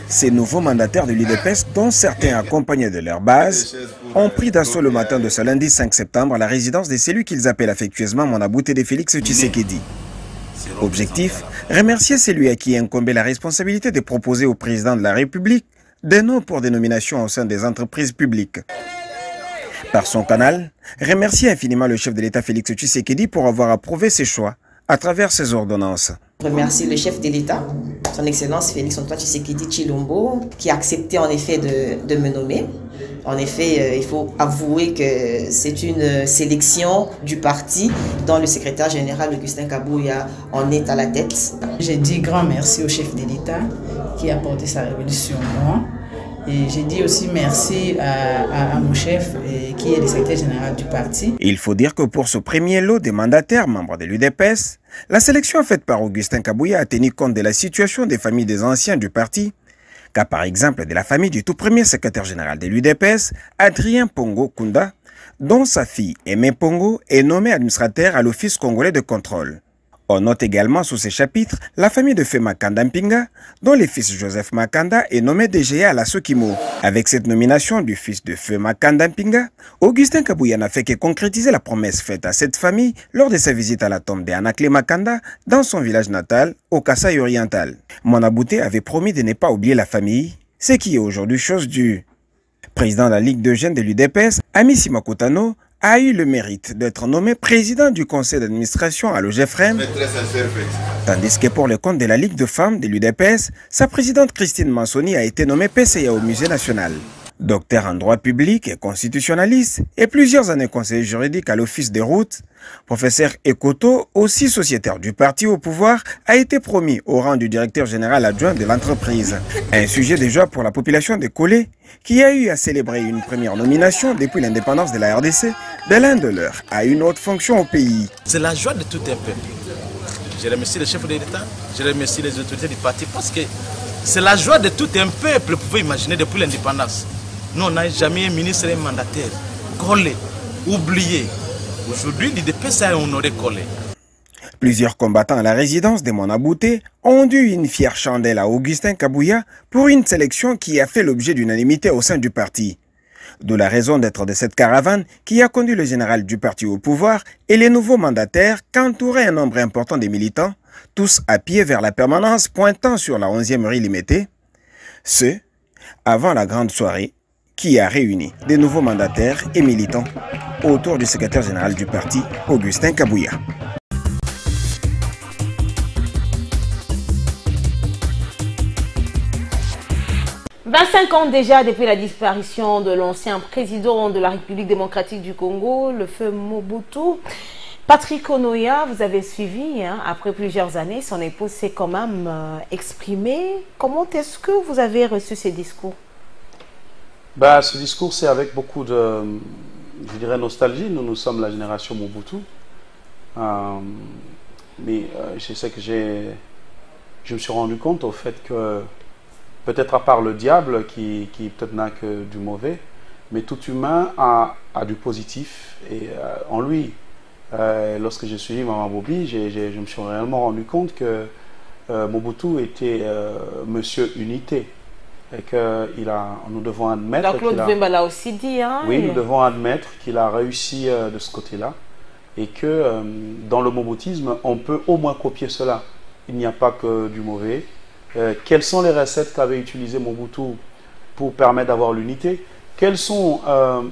[SPEAKER 12] ces nouveaux mandataires de l'UDPS, dont certains accompagnés de leur base, ont pris d'assaut le matin de ce lundi 5 septembre à la résidence de celui qu'ils appellent affectueusement Monabouté de Félix Tshisekedi. Objectif, remercier celui à qui incombait la responsabilité de proposer au président de la République des noms pour des nominations au sein des entreprises publiques. Par son canal, remercier infiniment le chef de l'État Félix Tshisekedi pour avoir approuvé ses choix à travers ses ordonnances.
[SPEAKER 20] Remercier le chef de l'État, son Excellence Félix-Antoine Tshisekedi Tshilombo, qui a accepté en effet de me nommer. En effet, il faut avouer que c'est une sélection du parti dont le secrétaire général Augustin Kabouya en est à la tête.
[SPEAKER 21] J'ai dit grand merci au chef de l'État qui a porté sa révolution sur moi. Et j'ai dit aussi merci à mon chef qui est le secrétaire général du parti.
[SPEAKER 12] Il faut dire que pour ce premier lot des mandataires membres de l'UDPS, la sélection faite par Augustin Kabouya a tenu compte de la situation des familles des anciens du parti, cas par exemple de la famille du tout premier secrétaire général de l'UDPS, Adrien Pongo Kunda, dont sa fille Aimé Pongo est nommée administrateur à l'Office congolais de contrôle. On note également sous ces chapitres la famille de Feu Makanda Mpinga, dont le fils Joseph Makanda est nommé DGA à la Sokimo. Avec cette nomination du fils de Feu Makanda Mpinga, Augustin Kabouya n'a fait que concrétiser la promesse faite à cette famille lors de sa visite à la tombe d'Anakle Makanda dans son village natal, au Kasaï oriental. Monabouté avait promis de ne pas oublier la famille, ce qui est aujourd'hui chose due. Président de la Ligue de jeunes de l'UDPS, Amissi Makotano, a eu le mérite d'être nommé président du conseil d'administration à l'OGFREM, tandis que pour le compte de la Ligue de femmes de l'UDPS, sa présidente Christine Mansoni a été nommée PCA au Musée national. Docteur en droit public et constitutionnaliste et plusieurs années conseiller juridique à l'Office des routes, professeur Ekoto, aussi sociétaire du parti au pouvoir, a été promu au rang du directeur général adjoint de l'entreprise. Un sujet de joie pour la population de Kolé, qui a eu à célébrer une première nomination depuis l'indépendance de la RDC de l'un de leurs à une autre fonction au pays.
[SPEAKER 22] C'est la joie de tout un peuple. Je remercie le chef de l'État, je remercie les autorités du parti parce que c'est la joie de tout un peuple, vous pouvez imaginer, depuis l'indépendance. Nous, on n'a jamais un ministre et un mandataire collé, oublié. Aujourd'hui, l'UDPS a honoré collé.
[SPEAKER 12] Plusieurs combattants à la résidence de Monabouté ont dû une fière chandelle à Augustin Kabouya pour une sélection qui a fait l'objet d'unanimité au sein du parti. D'où la raison d'être de cette caravane qui a conduit le général du parti au pouvoir et les nouveaux mandataires qu'entourait un nombre important de militants tous à pied vers la permanence pointant sur la 11e rue Limété, ce, avant la grande soirée qui a réuni des nouveaux mandataires et militants autour du secrétaire général du parti, Augustin Kabouya. «
[SPEAKER 1] 25 ans déjà depuis la disparition de l'ancien président de la République démocratique du Congo, le feu Mobutu. Patrick Onoya, vous avez suivi, hein, après plusieurs années, son épouse s'est quand même exprimée. Comment est-ce que vous avez reçu ces discours?
[SPEAKER 2] Ce discours, c'est avec beaucoup de, je dirais, nostalgie. Nous sommes la génération Mobutu. Mais je sais que je me suis rendu compte au fait que, peut-être à part le diable qui peut-être n'a que du mauvais, mais tout humain a du positif et en lui. Lorsque j'ai suivi Maman Bobi, je me suis réellement rendu compte que Mobutu était Monsieur Unité. Et que nous devons admettre...
[SPEAKER 1] Donc Claude Vemba l'a aussi dit. Hein,
[SPEAKER 2] oui, nous devons admettre qu'il a réussi de ce côté-là. Et que dans le moboutisme, on peut au moins copier cela. Il n'y a pas que du mauvais. Quelles sont les recettes qu'avait utilisées Mobutu pour permettre d'avoir l'unité? Quelles sont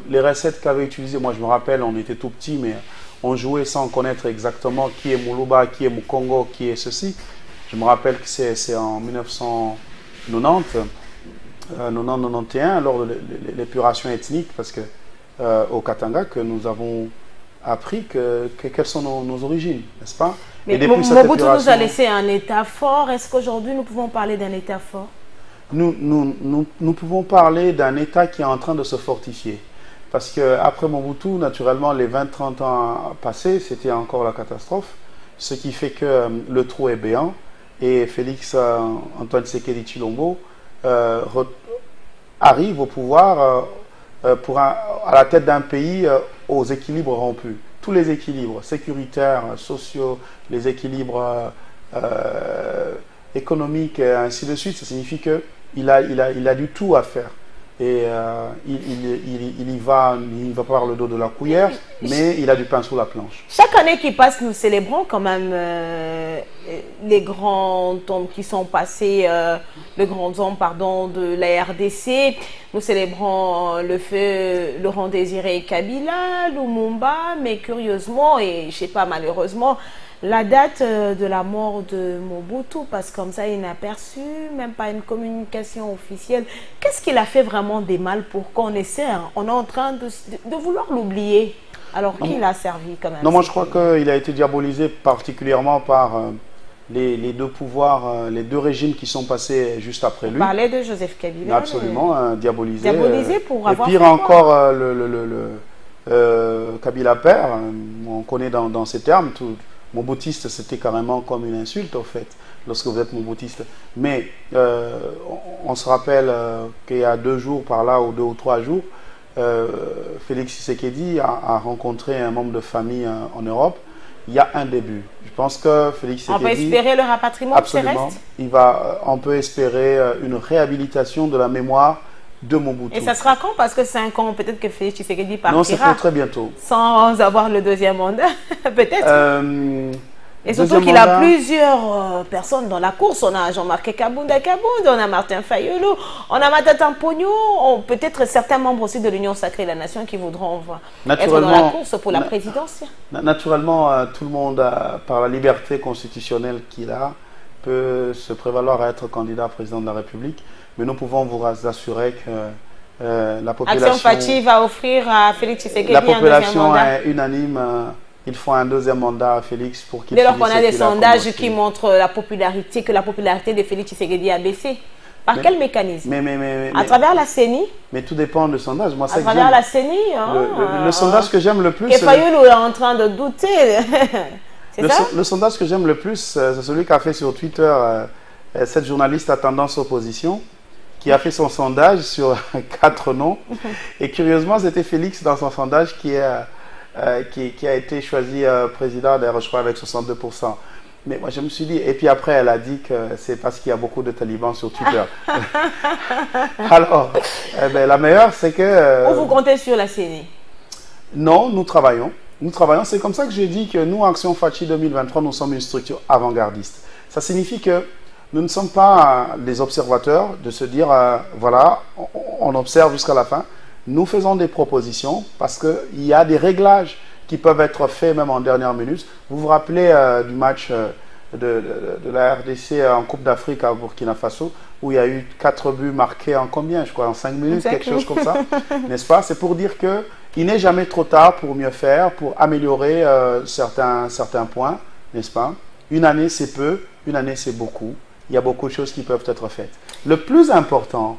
[SPEAKER 2] les recettes qu'avait utilisées? Moi, je me rappelle, on était tout petits, mais on jouait sans connaître exactement qui est Moulouba, qui est Mukongo, qui est ceci. Je me rappelle que c'est en 1990. 91 lors de l'épuration ethnique, parce que au Katanga, que nous avons appris quelles sont nos origines, n'est-ce pas?
[SPEAKER 1] Mais Mobutu nous a laissé un État fort. Est-ce qu'aujourd'hui nous pouvons parler d'un État fort?
[SPEAKER 2] Nous pouvons parler d'un État qui est en train de se fortifier. Parce qu'après Mobutu, naturellement, les 20-30 ans passés, c'était encore la catastrophe. Ce qui fait que le trou est béant. Et Félix Antoine Tshisekedi Tshilombo arrive au pouvoir à la tête d'un pays aux équilibres rompus. Tous les équilibres sécuritaires, sociaux, les équilibres économiques, et ainsi de suite. Ça signifie qu'il a du tout à faire. Et il y va par le dos de la cuillère, mais il a du pain sur la planche.
[SPEAKER 1] Chaque année qui passe, nous célébrons quand même les grands hommes qui sont passés, le grand homme, pardon, de la RDC. Nous célébrons le feu Laurent Désiré Kabila, Lumumba, mais curieusement, et je sais pas, malheureusement, la date de la mort de Mobutu, parce que comme ça, il n'a perçu même pas une communication officielle. Qu'est-ce qu'il a fait vraiment des mal pour qu'on essaie, hein? On est en train de vouloir l'oublier, alors qu'il a servi quand même.
[SPEAKER 2] Non, moi je crois qu'il a été diabolisé particulièrement par les deux pouvoirs, les deux régimes qui sont passés juste après lui.
[SPEAKER 1] On parlait de Joseph Kabila.
[SPEAKER 2] Absolument, diabolisé.
[SPEAKER 1] Diabolisé pour avoir...
[SPEAKER 2] Et pire encore, Kabila père, on connaît dans ces termes, Moboutiste, c'était carrément comme une insulte, au fait, lorsque vous êtes Moboutiste. Mais on se rappelle qu'il y a 2 jours par là, ou 2 ou 3 jours, Félix Tshisekedi a rencontré un membre de famille en Europe. Il y a un début. Je pense que Félix Tshisekedi...
[SPEAKER 1] On peut espérer le rapatriement?
[SPEAKER 2] Absolument. On peut espérer une réhabilitation de la mémoire de Mobutu.
[SPEAKER 1] Et ça sera quand? Parce que 5 ans, peut-être que Félix Tshisekedi partira.
[SPEAKER 2] Non, ça sera très bientôt.
[SPEAKER 1] Sans avoir le 2e mandat, peut-être. Et surtout qu'il a plusieurs personnes dans la course. On a Jean-Marc Kabounda, on a Martin Fayulu, on a Matata Mpogno, peut-être certains membres aussi de l'Union Sacrée de la Nation qui voudront être dans la course pour la présidence.
[SPEAKER 2] Naturellement, tout le monde, par la liberté constitutionnelle qu'il a, peut se prévaloir à être candidat président de la République. Mais nous pouvons vous assurer que la population...
[SPEAKER 1] Action Fachi va offrir à Félix Tshisekedi
[SPEAKER 2] un 2e mandat. La population est unanime. Il faut un 2e mandat à Félix pour qu'il...
[SPEAKER 1] Dès lors qu'on a des sondages qui montrent la popularité, que la popularité de Félix Tshisekedi a baissé. Par quel mécanisme? À travers la CENI?
[SPEAKER 2] Mais tout dépend du sondage. Moi,
[SPEAKER 1] à travers la CENI,
[SPEAKER 2] le sondage que j'aime le plus...
[SPEAKER 1] Et Fayulu est en train de douter.
[SPEAKER 2] Le sondage que j'aime le plus, c'est celui qu'a fait sur Twitter cette journaliste à tendance opposition, qui a fait son sondage sur 4 noms. Et curieusement, c'était Félix dans son sondage qui a été choisi président, d'ailleurs, je crois, avec 62%. Mais moi, je me suis dit... Et puis après, elle a dit que c'est parce qu'il y a beaucoup de talibans sur Twitter. Alors, la meilleure, c'est que...
[SPEAKER 1] Ou vous comptez sur la CENI?
[SPEAKER 2] Non, nous travaillons. nous travaillons. C'est comme ça que j'ai dit que nous, Action Fachi 2023, nous sommes une structure avant-gardiste. Ça signifie que nous ne sommes pas les observateurs de se dire, voilà, on observe jusqu'à la fin. Nous faisons des propositions parce qu'il y a des réglages qui peuvent être faits même en dernière minute. Vous vous rappelez du match de la RDC en Coupe d'Afrique à Burkina Faso, où il y a eu 4 buts marqués en combien, je crois, en 5 minutes, quelque chose comme ça, n'est-ce pas? C'est pour dire qu'il n'est jamais trop tard pour mieux faire, pour améliorer certains points, n'est-ce pas? Une année, c'est peu, une année, c'est beaucoup. Il y a beaucoup de choses qui peuvent être faites. Le plus important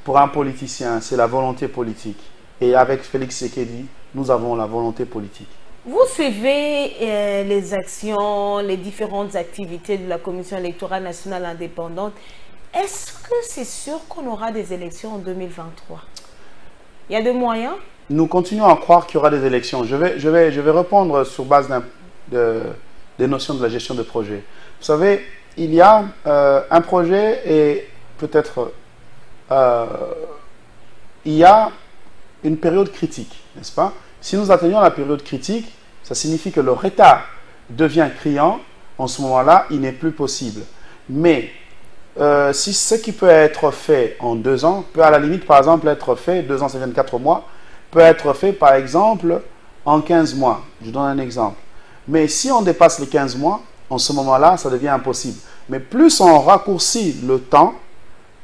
[SPEAKER 2] pour un politicien, c'est la volonté politique. Et avec Félix Tshisekedi, nous avons la volonté politique.
[SPEAKER 1] Vous suivez les actions, les différentes activités de la Commission électorale nationale indépendante. Est-ce que c'est sûr qu'on aura des élections en 2023? Il y a des moyens?
[SPEAKER 2] Nous continuons à croire qu'il y aura des élections. Je vais répondre sur base des notions de la gestion de projet. Vous savez, il y a un projet et peut-être il y a une période critique, n'est-ce pas? Si nous atteignons la période critique, ça signifie que le retard devient criant. En ce moment-là, il n'est plus possible. Mais si ce qui peut être fait en 2 ans, peut à la limite, par exemple, être fait, 2 ans, c'est 24 mois, peut être fait, par exemple, en 15 mois. Je donne un exemple. Mais si on dépasse les 15 mois, en ce moment-là, ça devient impossible. Mais plus on raccourcit le temps,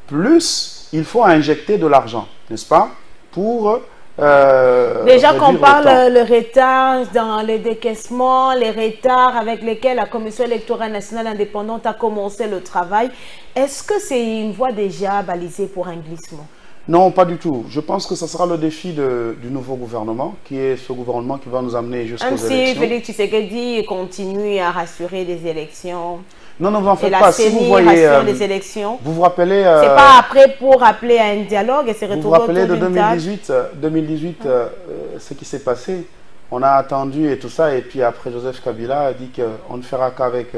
[SPEAKER 2] plus il faut injecter de l'argent, n'est-ce pas? Pour
[SPEAKER 1] déjà qu'on parle le retard dans les décaissements, les retards avec lesquels la Commission électorale nationale indépendante a commencé le travail, est-ce que c'est une voie déjà balisée pour un glissement?
[SPEAKER 2] Non, pas du tout. Je pense que ce sera le défi du nouveau gouvernement, qui est ce gouvernement qui va nous amener jusqu'aux élections.
[SPEAKER 1] Même si Félix Tshisekedi continue à rassurer des élections.
[SPEAKER 2] Non, non, vous en faites pas. Si vous voyez,
[SPEAKER 1] des élections.
[SPEAKER 2] Vous vous rappelez...
[SPEAKER 1] c'est pas après pour appeler à un dialogue et se retrouver.
[SPEAKER 2] Vous vous rappelez de 2018, ce qui s'est passé. On a attendu et tout ça, et puis après Joseph Kabila a dit qu'on ne fera qu'avec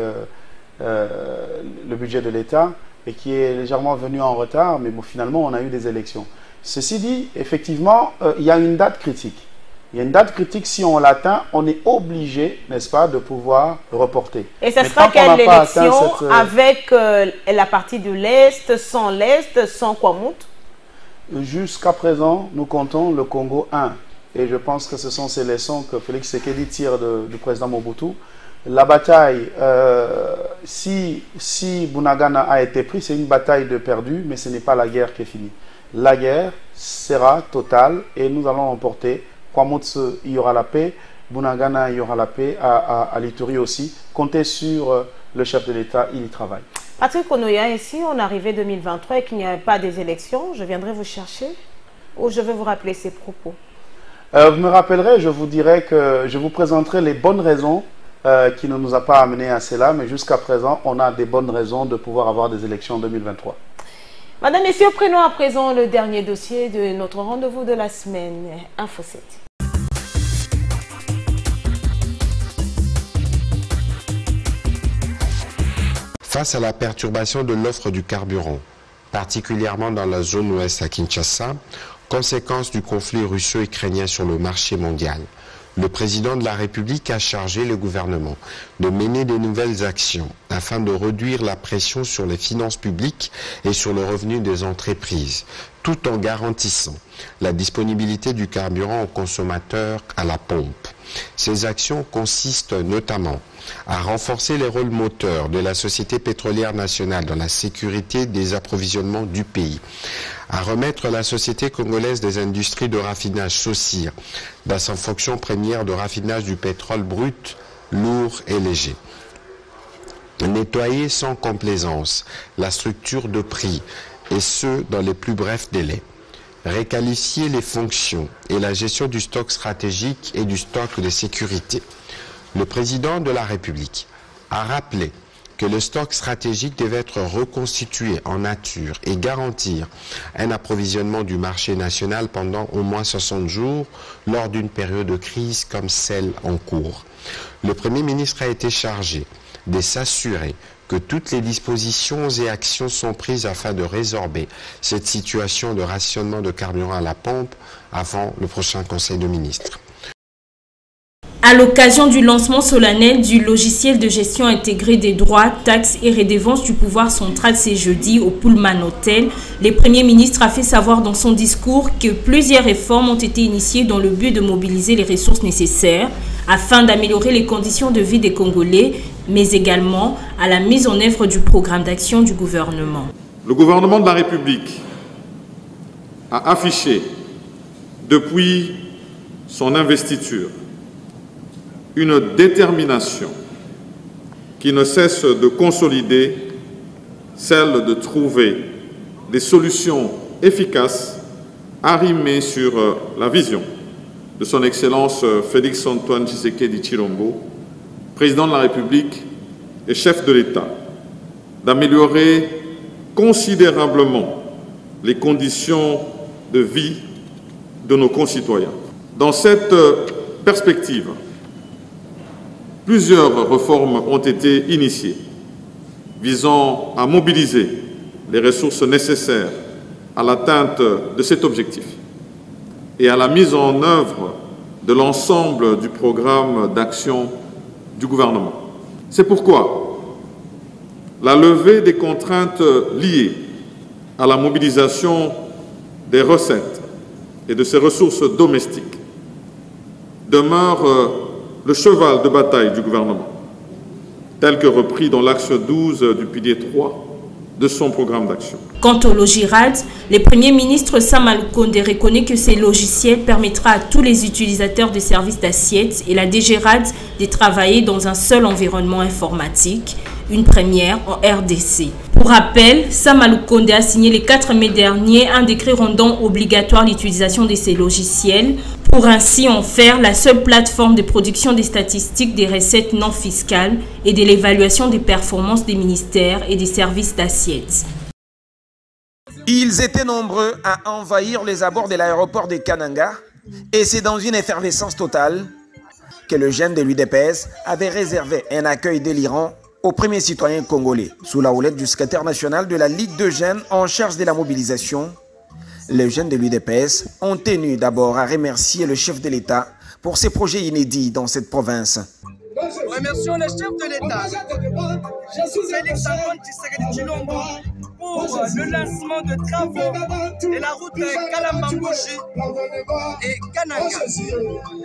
[SPEAKER 2] le budget de l'État, et qui est légèrement venu en retard, mais bon, finalement, on a eu des élections. Ceci dit, effectivement, il y a une date critique. Il y a une date critique, si on l'atteint, on est obligé, n'est-ce pas, de pouvoir reporter.
[SPEAKER 1] Et ça sera quelle élection avec la partie de l'Est, sans Kwamout?
[SPEAKER 2] Jusqu'à présent, nous comptons le Congo 1. Et je pense que ce sont ces leçons que Félix Tshisekedi tire du président Mobutu. La bataille, si Bunagana a été pris, c'est une bataille de perdu, mais ce n'est pas la guerre qui est finie. La guerre sera totale et nous allons l'emporter. Kwamout, il y aura la paix. Bunagana, il y aura la paix. À l'Ituri aussi. Comptez sur le chef de l'État, il y travaille.
[SPEAKER 1] Patrick Onoya, ici, on arrivait 2023 et qu'il n'y avait pas des élections, je viendrai vous chercher ou je vais vous rappeler ces propos?
[SPEAKER 2] Vous me rappellerez, je vous dirai que je vous présenterai les bonnes raisons qui ne nous a pas amené à cela, mais jusqu'à présent, on a des bonnes raisons de pouvoir avoir des élections en 2023.
[SPEAKER 1] Madame, Messieurs, prenons à présent le dernier dossier de notre rendez-vous de la semaine, Info 7.
[SPEAKER 6] Face à la perturbation de l'offre du carburant, particulièrement dans la zone ouest à Kinshasa, conséquence du conflit russo-ukrainien sur le marché mondial, le président de la République a chargé le gouvernement de mener de nouvelles actions afin de réduire la pression sur les finances publiques et sur le revenu des entreprises, tout en garantissant la disponibilité du carburant aux consommateurs à la pompe. Ces actions consistent notamment à renforcer les rôles moteurs de la Société pétrolière nationale dans la sécurité des approvisionnements du pays, à remettre la Société congolaise des industries de raffinage SOCIR dans sa fonction première de raffinage du pétrole brut, lourd et léger. Nettoyer sans complaisance la structure de prix, et ce dans les plus brefs délais. Réqualifier les fonctions et la gestion du stock stratégique et du stock de sécurité. Le président de la République a rappelé que le stock stratégique devait être reconstitué en nature et garantir un approvisionnement du marché national pendant au moins 60 jours lors d'une période de crise comme celle en cours. Le Premier ministre a été chargé de s'assurer que toutes les dispositions et actions sont prises afin de résorber cette situation de rationnement de carburant à la pompe avant le prochain Conseil de ministres.
[SPEAKER 7] À l'occasion du lancement solennel du logiciel de gestion intégrée des droits, taxes et redevances du pouvoir central ce jeudi au Pullman Hotel, le Premier ministre a fait savoir dans son discours que plusieurs réformes ont été initiées dans le but de mobiliser les ressources nécessaires afin d'améliorer les conditions de vie des Congolais, mais également à la mise en œuvre du programme d'action du gouvernement.
[SPEAKER 4] Le gouvernement de la République a affiché depuis son investiture une détermination qui ne cesse de consolider, celle de trouver des solutions efficaces arrimées sur la vision de son Excellence Félix-Antoine Tshisekedi Tshilombo, président de la République et chef de l'État, d'améliorer considérablement les conditions de vie de nos concitoyens. Dans cette perspective, plusieurs réformes ont été initiées visant à mobiliser les ressources nécessaires à l'atteinte de cet objectif et à la mise en œuvre de l'ensemble du programme d'action du gouvernement. C'est pourquoi la levée des contraintes liées à la mobilisation des recettes et de ces ressources domestiques demeure le cheval de bataille du gouvernement, tel que repris dans l'axe 12 du pilier 3 de son programme d'action.
[SPEAKER 7] Quant au Logirad, le Premier ministre Sama Lukonde reconnaît que ces logiciels permettra à tous les utilisateurs des services d'assiette et la DGRAD de travailler dans un seul environnement informatique, une première en RDC. Pour rappel, Sama Lukonde a signé le 4 mai dernier un décret rendant obligatoire l'utilisation de ces logiciels pour ainsi en faire la seule plateforme de production des statistiques des recettes non fiscales et de l'évaluation des performances des ministères et des services d'assiette.
[SPEAKER 12] Ils étaient nombreux à envahir les abords de l'aéroport de Kananga et c'est dans une effervescence totale que le jeune de l'UDPS avait réservé un accueil délirant aux premiers citoyens congolais. Sous la houlette du secrétaire national de la Ligue de jeunes en charge de la mobilisation, les jeunes de l'UDPS ont tenu d'abord à remercier le chef de l'État pour ses projets inédits dans cette province.
[SPEAKER 5] Remercions le chef de l'État, Félix-Antoine Tshisekedi Tshilombo, pour le lancement de travaux de la route Kalambambouji et Kananga.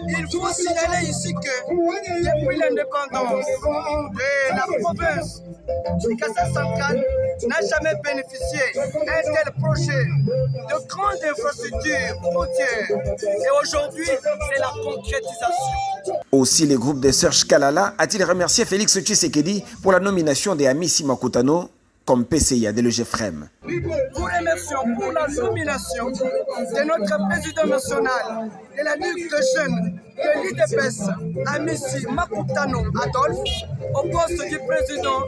[SPEAKER 5] Il faut signaler ici que depuis l'indépendance de la province du Kassai central n'a jamais bénéficié d'un tel projet de grande infrastructure routière. Et aujourd'hui, c'est la concrétisation.
[SPEAKER 12] Aussi, le groupe de Serge Kalala a-t-il remercié Félix Tshisekedi pour la nomination de Amissi Makutano comme PCA de l'EGFREM.
[SPEAKER 5] Nous remercions pour la nomination de notre président national de la Ligue de jeunes de l'IDPS, Amissi Makutano Adolphe, au poste du président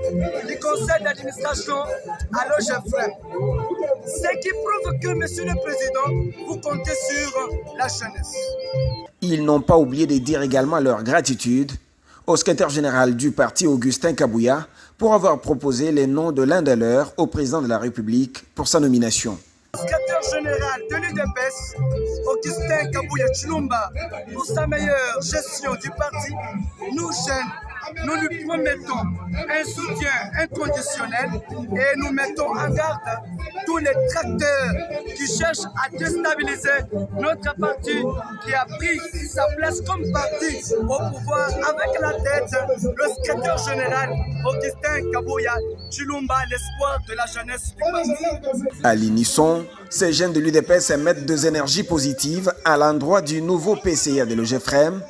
[SPEAKER 5] du conseil d'administration à l'EGFREM. Ce qui prouve que, monsieur le président, vous comptez sur la jeunesse.
[SPEAKER 12] Ils n'ont pas oublié de dire également leur gratitude au secrétaire général du parti, Augustin Kabouya, pour avoir proposé les noms de l'un de leurs au président de la République pour sa nomination.
[SPEAKER 5] Secrétaire général de l'UDPS, Augustin Kabouya Tshilomba, pour sa meilleure gestion du parti, nous jeunes, nous lui promettons un soutien inconditionnel et nous mettons en garde tous les tracteurs qui cherchent à déstabiliser notre parti qui a pris sa place comme parti au pouvoir avec la tête le secrétaire général Augustin Kabouya Tshilomba, l'espoir de la jeunesse du parti.
[SPEAKER 12] À l'unisson, ces jeunes de l'UDPS émettent des énergies positives à l'endroit du nouveau PCA de l'EGFREM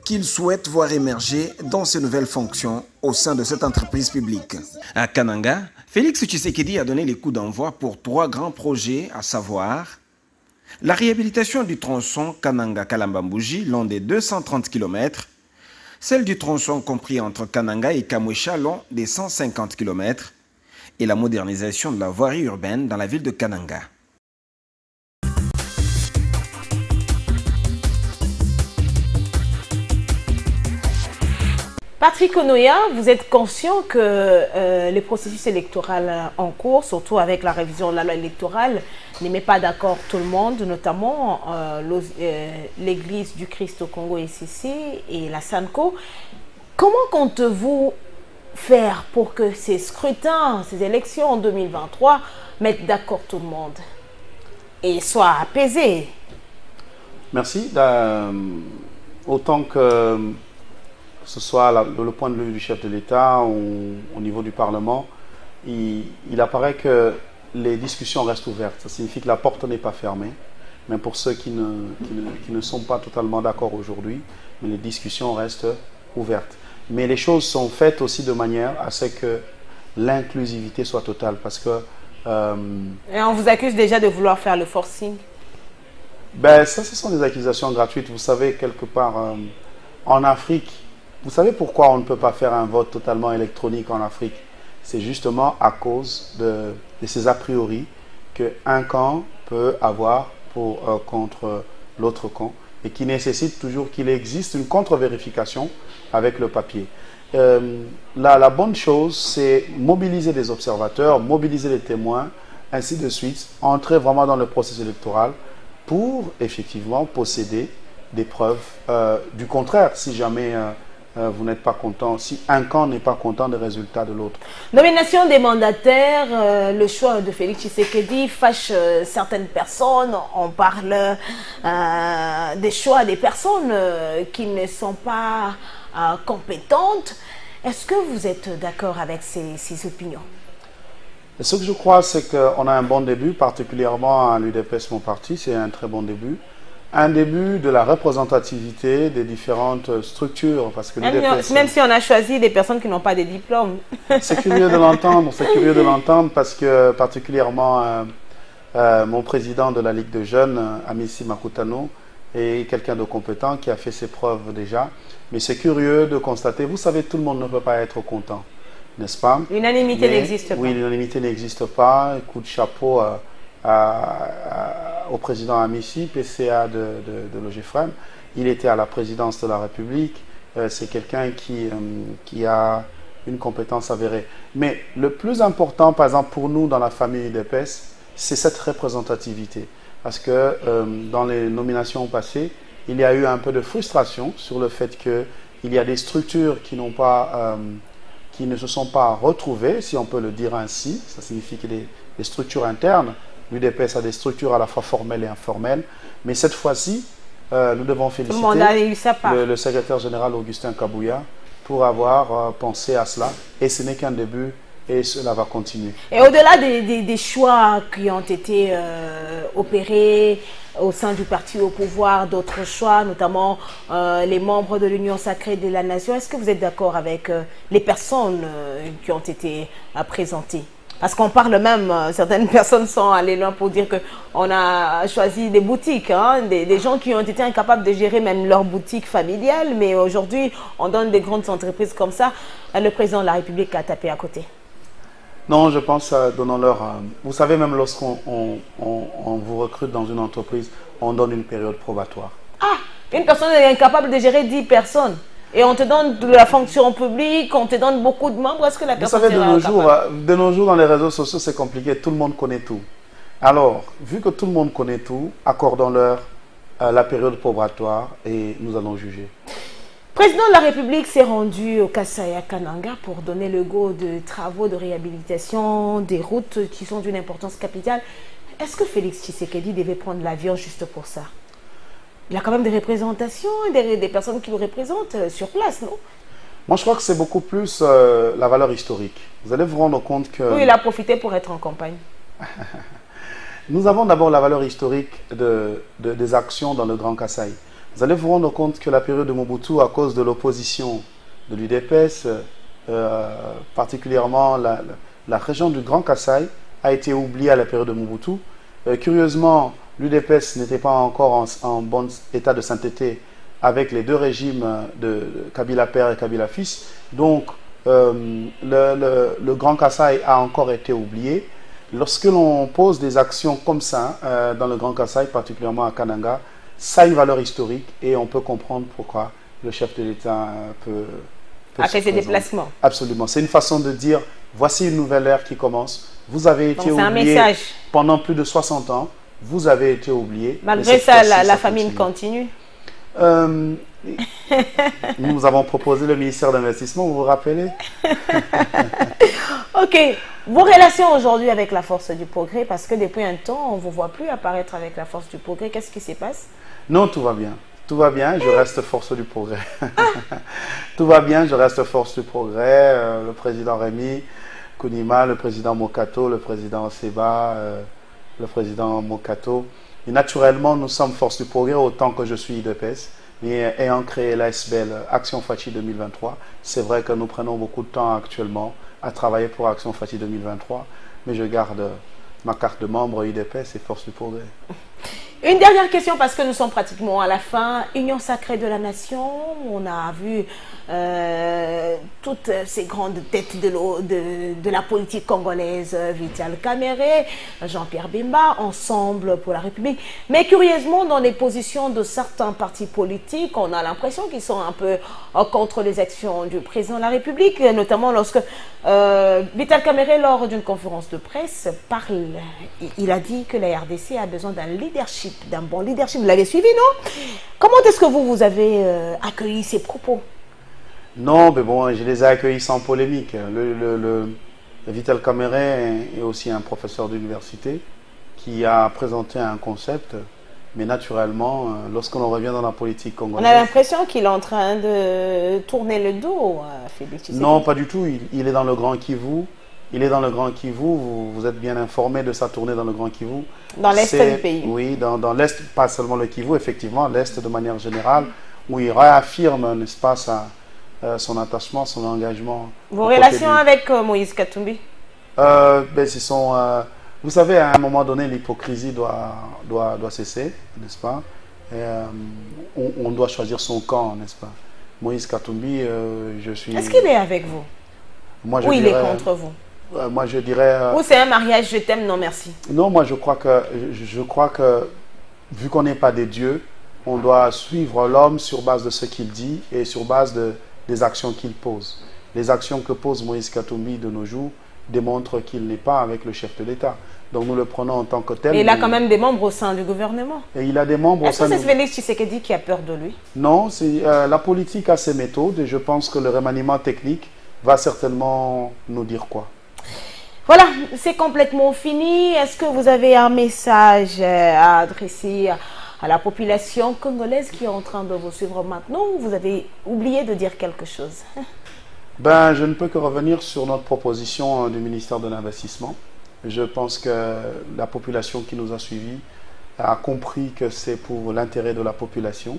[SPEAKER 12] qu'ils souhaitent voir émerger dans ses nouvelles fonctions au sein de cette entreprise publique. À Kananga, Félix Tshisekedi a donné les coups d'envoi pour 3 grands projets, à savoir la réhabilitation du tronçon Kananga-Kalambambouji long des 230 km, celle du tronçon compris entre Kananga et Kamwesha long des 150 km et la modernisation de la voirie urbaine dans la ville de Kananga.
[SPEAKER 1] Patrick Onoya, vous êtes conscient que le processus électoral en cours, surtout avec la révision de la loi électorale, ne met pas d'accord tout le monde, notamment l'Église du Christ au Congo ECC et la SANCO. Comment comptez-vous faire pour que ces scrutins, ces élections en 2023 mettent d'accord tout le monde et soient apaisés?
[SPEAKER 2] Merci. Autant que ce soit le point de vue du chef de l'État ou au niveau du Parlement, il apparaît que les discussions restent ouvertes. Ça signifie que la porte n'est pas fermée, même pour ceux qui ne sont pas totalement d'accord aujourd'hui, mais les discussions restent ouvertes. Mais les choses sont faites aussi de manière à ce que l'inclusivité soit totale, parce que...
[SPEAKER 1] Et on vous accuse déjà de vouloir faire le forcing.
[SPEAKER 2] Ben, ça, ce sont des accusations gratuites. Vous savez, quelque part, en Afrique, vous savez pourquoi on ne peut pas faire un vote totalement électronique en Afrique? C'est justement à cause de ces a priori qu'un camp peut avoir contre l'autre camp et qui nécessite toujours qu'il existe une contre-vérification avec le papier. La bonne chose, c'est mobiliser des observateurs, mobiliser les témoins, ainsi de suite, entrer vraiment dans le processus électoral pour effectivement posséder des preuves du contraire, si jamais vous n'êtes pas content, si un camp n'est pas content des résultats de l'autre.
[SPEAKER 1] Nomination des mandataires, le choix de Félix Tshisekedi fâche certaines personnes. On parle des choix des personnes qui ne sont pas compétentes. Est-ce que vous êtes d'accord avec ces opinions?
[SPEAKER 2] Et ce que je crois, c'est qu'on a un bon début, particulièrement à l'UDPS, mon parti, c'est un très bon début. Un début de la représentativité des différentes structures. Parce que
[SPEAKER 1] même si on a choisi des personnes qui n'ont pas de diplôme.
[SPEAKER 2] C'est curieux de l'entendre, parce que particulièrement mon président de la Ligue de jeunes, Amissi Makutano, est quelqu'un de compétent qui a fait ses preuves déjà. Mais c'est curieux de constater, vous savez, tout le monde ne peut pas être content, n'est-ce pas?
[SPEAKER 1] L'unanimité n'existe pas.
[SPEAKER 2] Oui, l'unanimité n'existe pas. Coup de chapeau au président Amissi, PCA de l'OGFREM. Il était à la présidence de la République. C'est quelqu'un qui a une compétence avérée. Mais le plus important, par exemple, pour nous dans la famille UDPS, c'est cette représentativité. Parce que dans les nominations passées, il y a eu un peu de frustration sur le fait qu'il y a des structures qui ne se sont pas retrouvées, si on peut le dire ainsi. Ça signifie qu'il y a des structures internes. L'UDPS a des structures à la fois formelles et informelles. Mais cette fois-ci, nous devons féliciter le secrétaire général Augustin Kabouya pour avoir pensé à cela. Et ce n'est qu'un début et cela va continuer.
[SPEAKER 1] Et au-delà des choix qui ont été opérés au sein du parti au pouvoir, d'autres choix, notamment les membres de l'Union sacrée de la nation, est-ce que vous êtes d'accord avec les personnes qui ont été présentées? Parce qu'on parle même, certaines personnes sont allées loin pour dire qu'on a choisi des boutiques, hein, des gens qui ont été incapables de gérer même leur boutique familiale, mais aujourd'hui, on donne des grandes entreprises comme ça. Le président de la République a tapé à côté.
[SPEAKER 2] Non, je pense, donnons-leur... vous savez, même lorsqu'on vous recrute dans une entreprise, on donne une période probatoire.
[SPEAKER 1] Ah, une personne est incapable de gérer 10 personnes. Et on te donne de la fonction publique, on te donne beaucoup de membres. Est-ce que la personne...
[SPEAKER 2] Vous savez, de nos jours, dans les réseaux sociaux, c'est compliqué. Tout le monde connaît tout. Alors, vu que tout le monde connaît tout, accordons-leur la période probatoire et nous allons juger.
[SPEAKER 1] Le président de la République s'est rendu au Kasai à Kananga pour donner le go de travaux de réhabilitation des routes qui sont d'une importance capitale. Est-ce que Félix Tshisekedi devait prendre l'avion juste pour ça? Il y a quand même des représentations, des personnes qui le représentent sur place, non?
[SPEAKER 2] Moi, je crois que c'est beaucoup plus la valeur historique. Vous allez vous rendre compte que...
[SPEAKER 1] Oui, il a profité pour être en campagne.
[SPEAKER 2] Nous avons d'abord la valeur historique des actions dans le Grand Kasaï. Vous allez vous rendre compte que la période de Mobutu, à cause de l'opposition de l'UDPS, particulièrement la région du Grand Kasaï, a été oubliée à la période de Mobutu. Curieusement, l'UDPS n'était pas encore en bon état de sainteté avec les deux régimes de Kabila père et Kabila fils. Donc, le Grand Kasaï a encore été oublié. Lorsque l'on pose des actions comme ça dans le Grand Kasaï, particulièrement à Kananga, ça a une valeur historique et on peut comprendre pourquoi le chef de l'État peut
[SPEAKER 1] Après ces déplacements.
[SPEAKER 2] Absolument. C'est une façon de dire, voici une nouvelle ère qui commence. Vous avez été oublié
[SPEAKER 1] un message.
[SPEAKER 2] Pendant plus de 60 ans. Vous avez été oublié.
[SPEAKER 1] Malgré ça, la famine continue.
[SPEAKER 2] Nous avons proposé le ministère d'investissement, vous vous rappelez?
[SPEAKER 1] Ok. Vos relations aujourd'hui avec la Force du Progrès, parce que depuis un temps, on ne vous voit plus apparaître avec la Force du Progrès. Qu'est-ce qui se passe?
[SPEAKER 2] Non, tout va bien. Tout va bien, je reste Force du Progrès. Tout va bien, je reste Force du Progrès. Le président Rémi Kounima, le président Mokato, le président Seba, le président Mokato. Et naturellement, nous sommes Force du Progrès autant que je suis IDPS. Mais ayant créé l'ASBL Action Fachi 2023, c'est vrai que nous prenons beaucoup de temps actuellement à travailler pour Action Fachi 2023. Mais je garde ma carte de membre IDPS et Force du Progrès.
[SPEAKER 1] Une dernière question parce que nous sommes pratiquement à la fin. Union sacrée de la nation, on a vu toutes ces grandes têtes de la politique congolaise, Vital Kamerhe, Jean-Pierre Bemba, Ensemble pour la République. Mais curieusement, dans les positions de certains partis politiques, on a l'impression qu'ils sont un peu contre les actions du président de la République, notamment lorsque Vital Kamerhe, lors d'une conférence de presse, il a dit que la RDC a besoin d'un leadership, d'un bon leadership. Vous l'avez suivi, non? Comment est-ce que vous avez accueilli ces propos?
[SPEAKER 2] Non, mais bon, je les ai accueillis sans polémique. Le Vital Kamerhe est aussi un professeur d'université qui a présenté un concept, mais naturellement, lorsqu'on revient dans la politique congolaise...
[SPEAKER 1] On a l'impression qu'il est en train de tourner le dos à Félix Tshisekedi.
[SPEAKER 2] Non, pas du tout. Il est dans le Grand Kivu. Il est dans le Grand Kivu. Vous êtes bien informé de sa tournée dans le Grand Kivu.
[SPEAKER 1] Dans l'Est du pays.
[SPEAKER 2] Oui, dans l'Est, pas seulement le Kivu, effectivement, l'Est de manière générale, où il réaffirme, n'est-ce pas, son attachement, son engagement.
[SPEAKER 1] Vos relations avec Moïse Katumbi?
[SPEAKER 2] Vous savez, à un moment donné, l'hypocrisie doit cesser, n'est-ce pas? Et, on doit choisir son camp, n'est-ce pas? Moïse Katumbi, je suis...
[SPEAKER 1] Est-ce qu'il est avec vous?
[SPEAKER 2] Ou
[SPEAKER 1] il est contre vous?
[SPEAKER 2] Moi, je dirais...
[SPEAKER 1] Ou c'est un mariage, je t'aime, non merci?
[SPEAKER 2] Non, moi, je crois que vu qu'on n'est pas des dieux, on doit suivre l'homme sur base de ce qu'il dit et sur base des actions qu'il pose. Les actions que pose Moïse Katumbi de nos jours démontrent qu'il n'est pas avec le chef de l'État. Donc nous le prenons en tant que tel.
[SPEAKER 1] Et il a quand même des membres au sein du gouvernement.
[SPEAKER 2] Et il a des membres au sein
[SPEAKER 1] du... Est-ce que c'est Félix Tshisekedi qui a peur de lui?
[SPEAKER 2] Non, la politique a ses méthodes et je pense que le remaniement technique va certainement nous dire quoi.
[SPEAKER 1] Voilà, c'est complètement fini. Est-ce que vous avez un message à adresser à la population congolaise qui est en train de vous suivre maintenant, ou vous avez oublié de dire quelque chose?
[SPEAKER 2] Je ne peux que revenir sur notre proposition du ministère de l'Investissement. Je pense que la population qui nous a suivis a compris que c'est pour l'intérêt de la population.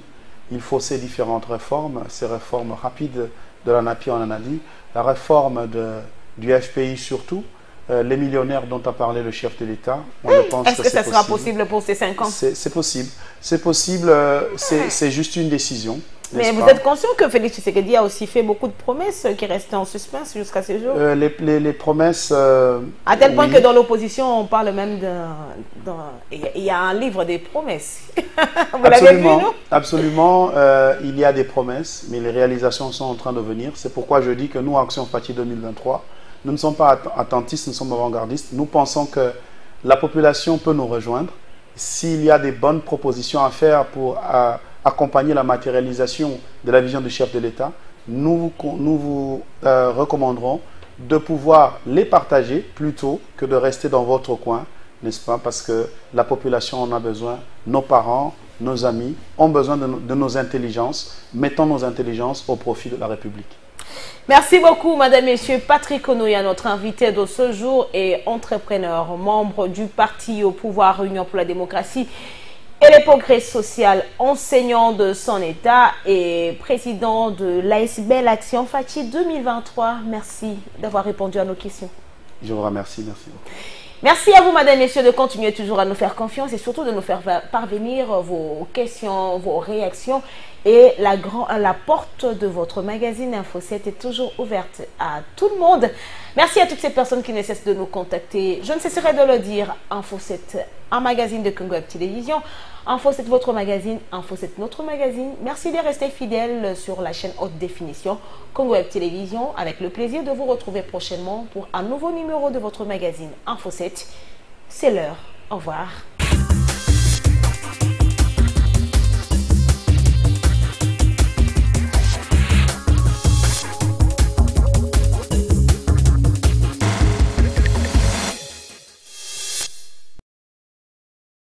[SPEAKER 2] Il faut ces différentes réformes, ces réformes rapides de la NAPI, on en a dit, la réforme du FPI surtout, les millionnaires dont a parlé le chef de l'État.
[SPEAKER 1] Est-ce que ça sera possible pour ces 5 ans?
[SPEAKER 2] C'est possible. C'est possible, c'est juste une décision.
[SPEAKER 1] Mais vous êtes conscient que Félix Tshisekedi a aussi fait beaucoup de promesses qui restaient en suspens jusqu'à ce jour?
[SPEAKER 2] Les promesses...
[SPEAKER 1] à tel point que dans l'opposition, on parle même il y a un livre des promesses. Vous l'avez vu, non?
[SPEAKER 2] Absolument. Il y a des promesses, mais les réalisations sont en train de venir. C'est pourquoi je dis que nous, Action Fachi 2023, nous ne sommes pas attentistes, nous sommes avant-gardistes. Nous pensons que la population peut nous rejoindre. S'il y a des bonnes propositions à faire pour accompagner la matérialisation de la vision du chef de l'État, nous vous recommanderons de pouvoir les partager plutôt que de rester dans votre coin, n'est-ce pas? Parce que la population en a besoin, nos parents, nos amis ont besoin de nos intelligences. Mettons nos intelligences au profit de la République.
[SPEAKER 1] Merci beaucoup, Madame, Messieurs. Patrick Onouya, notre invité de ce jour, est entrepreneur, membre du parti au pouvoir Union pour la démocratie et le progrès social, enseignant de son État et président de l'ASBL Action Fachi 2023. Merci d'avoir répondu à nos questions.
[SPEAKER 2] Je vous remercie, merci.
[SPEAKER 1] Merci à vous, Madame, Messieurs, de continuer toujours à nous faire confiance et surtout de nous faire parvenir vos questions, vos réactions. Et la porte de votre magazine Info 7 est toujours ouverte à tout le monde. Merci à toutes ces personnes qui ne cessent de nous contacter. Je ne cesserai de le dire, Info 7, un magazine de Congo Web Télévision. Info 7, votre magazine. Info 7, notre magazine. Merci de rester fidèles sur la chaîne haute définition Congo Web Télévision. Avec le plaisir de vous retrouver prochainement pour un nouveau numéro de votre magazine Info 7. C'est l'heure. Au revoir.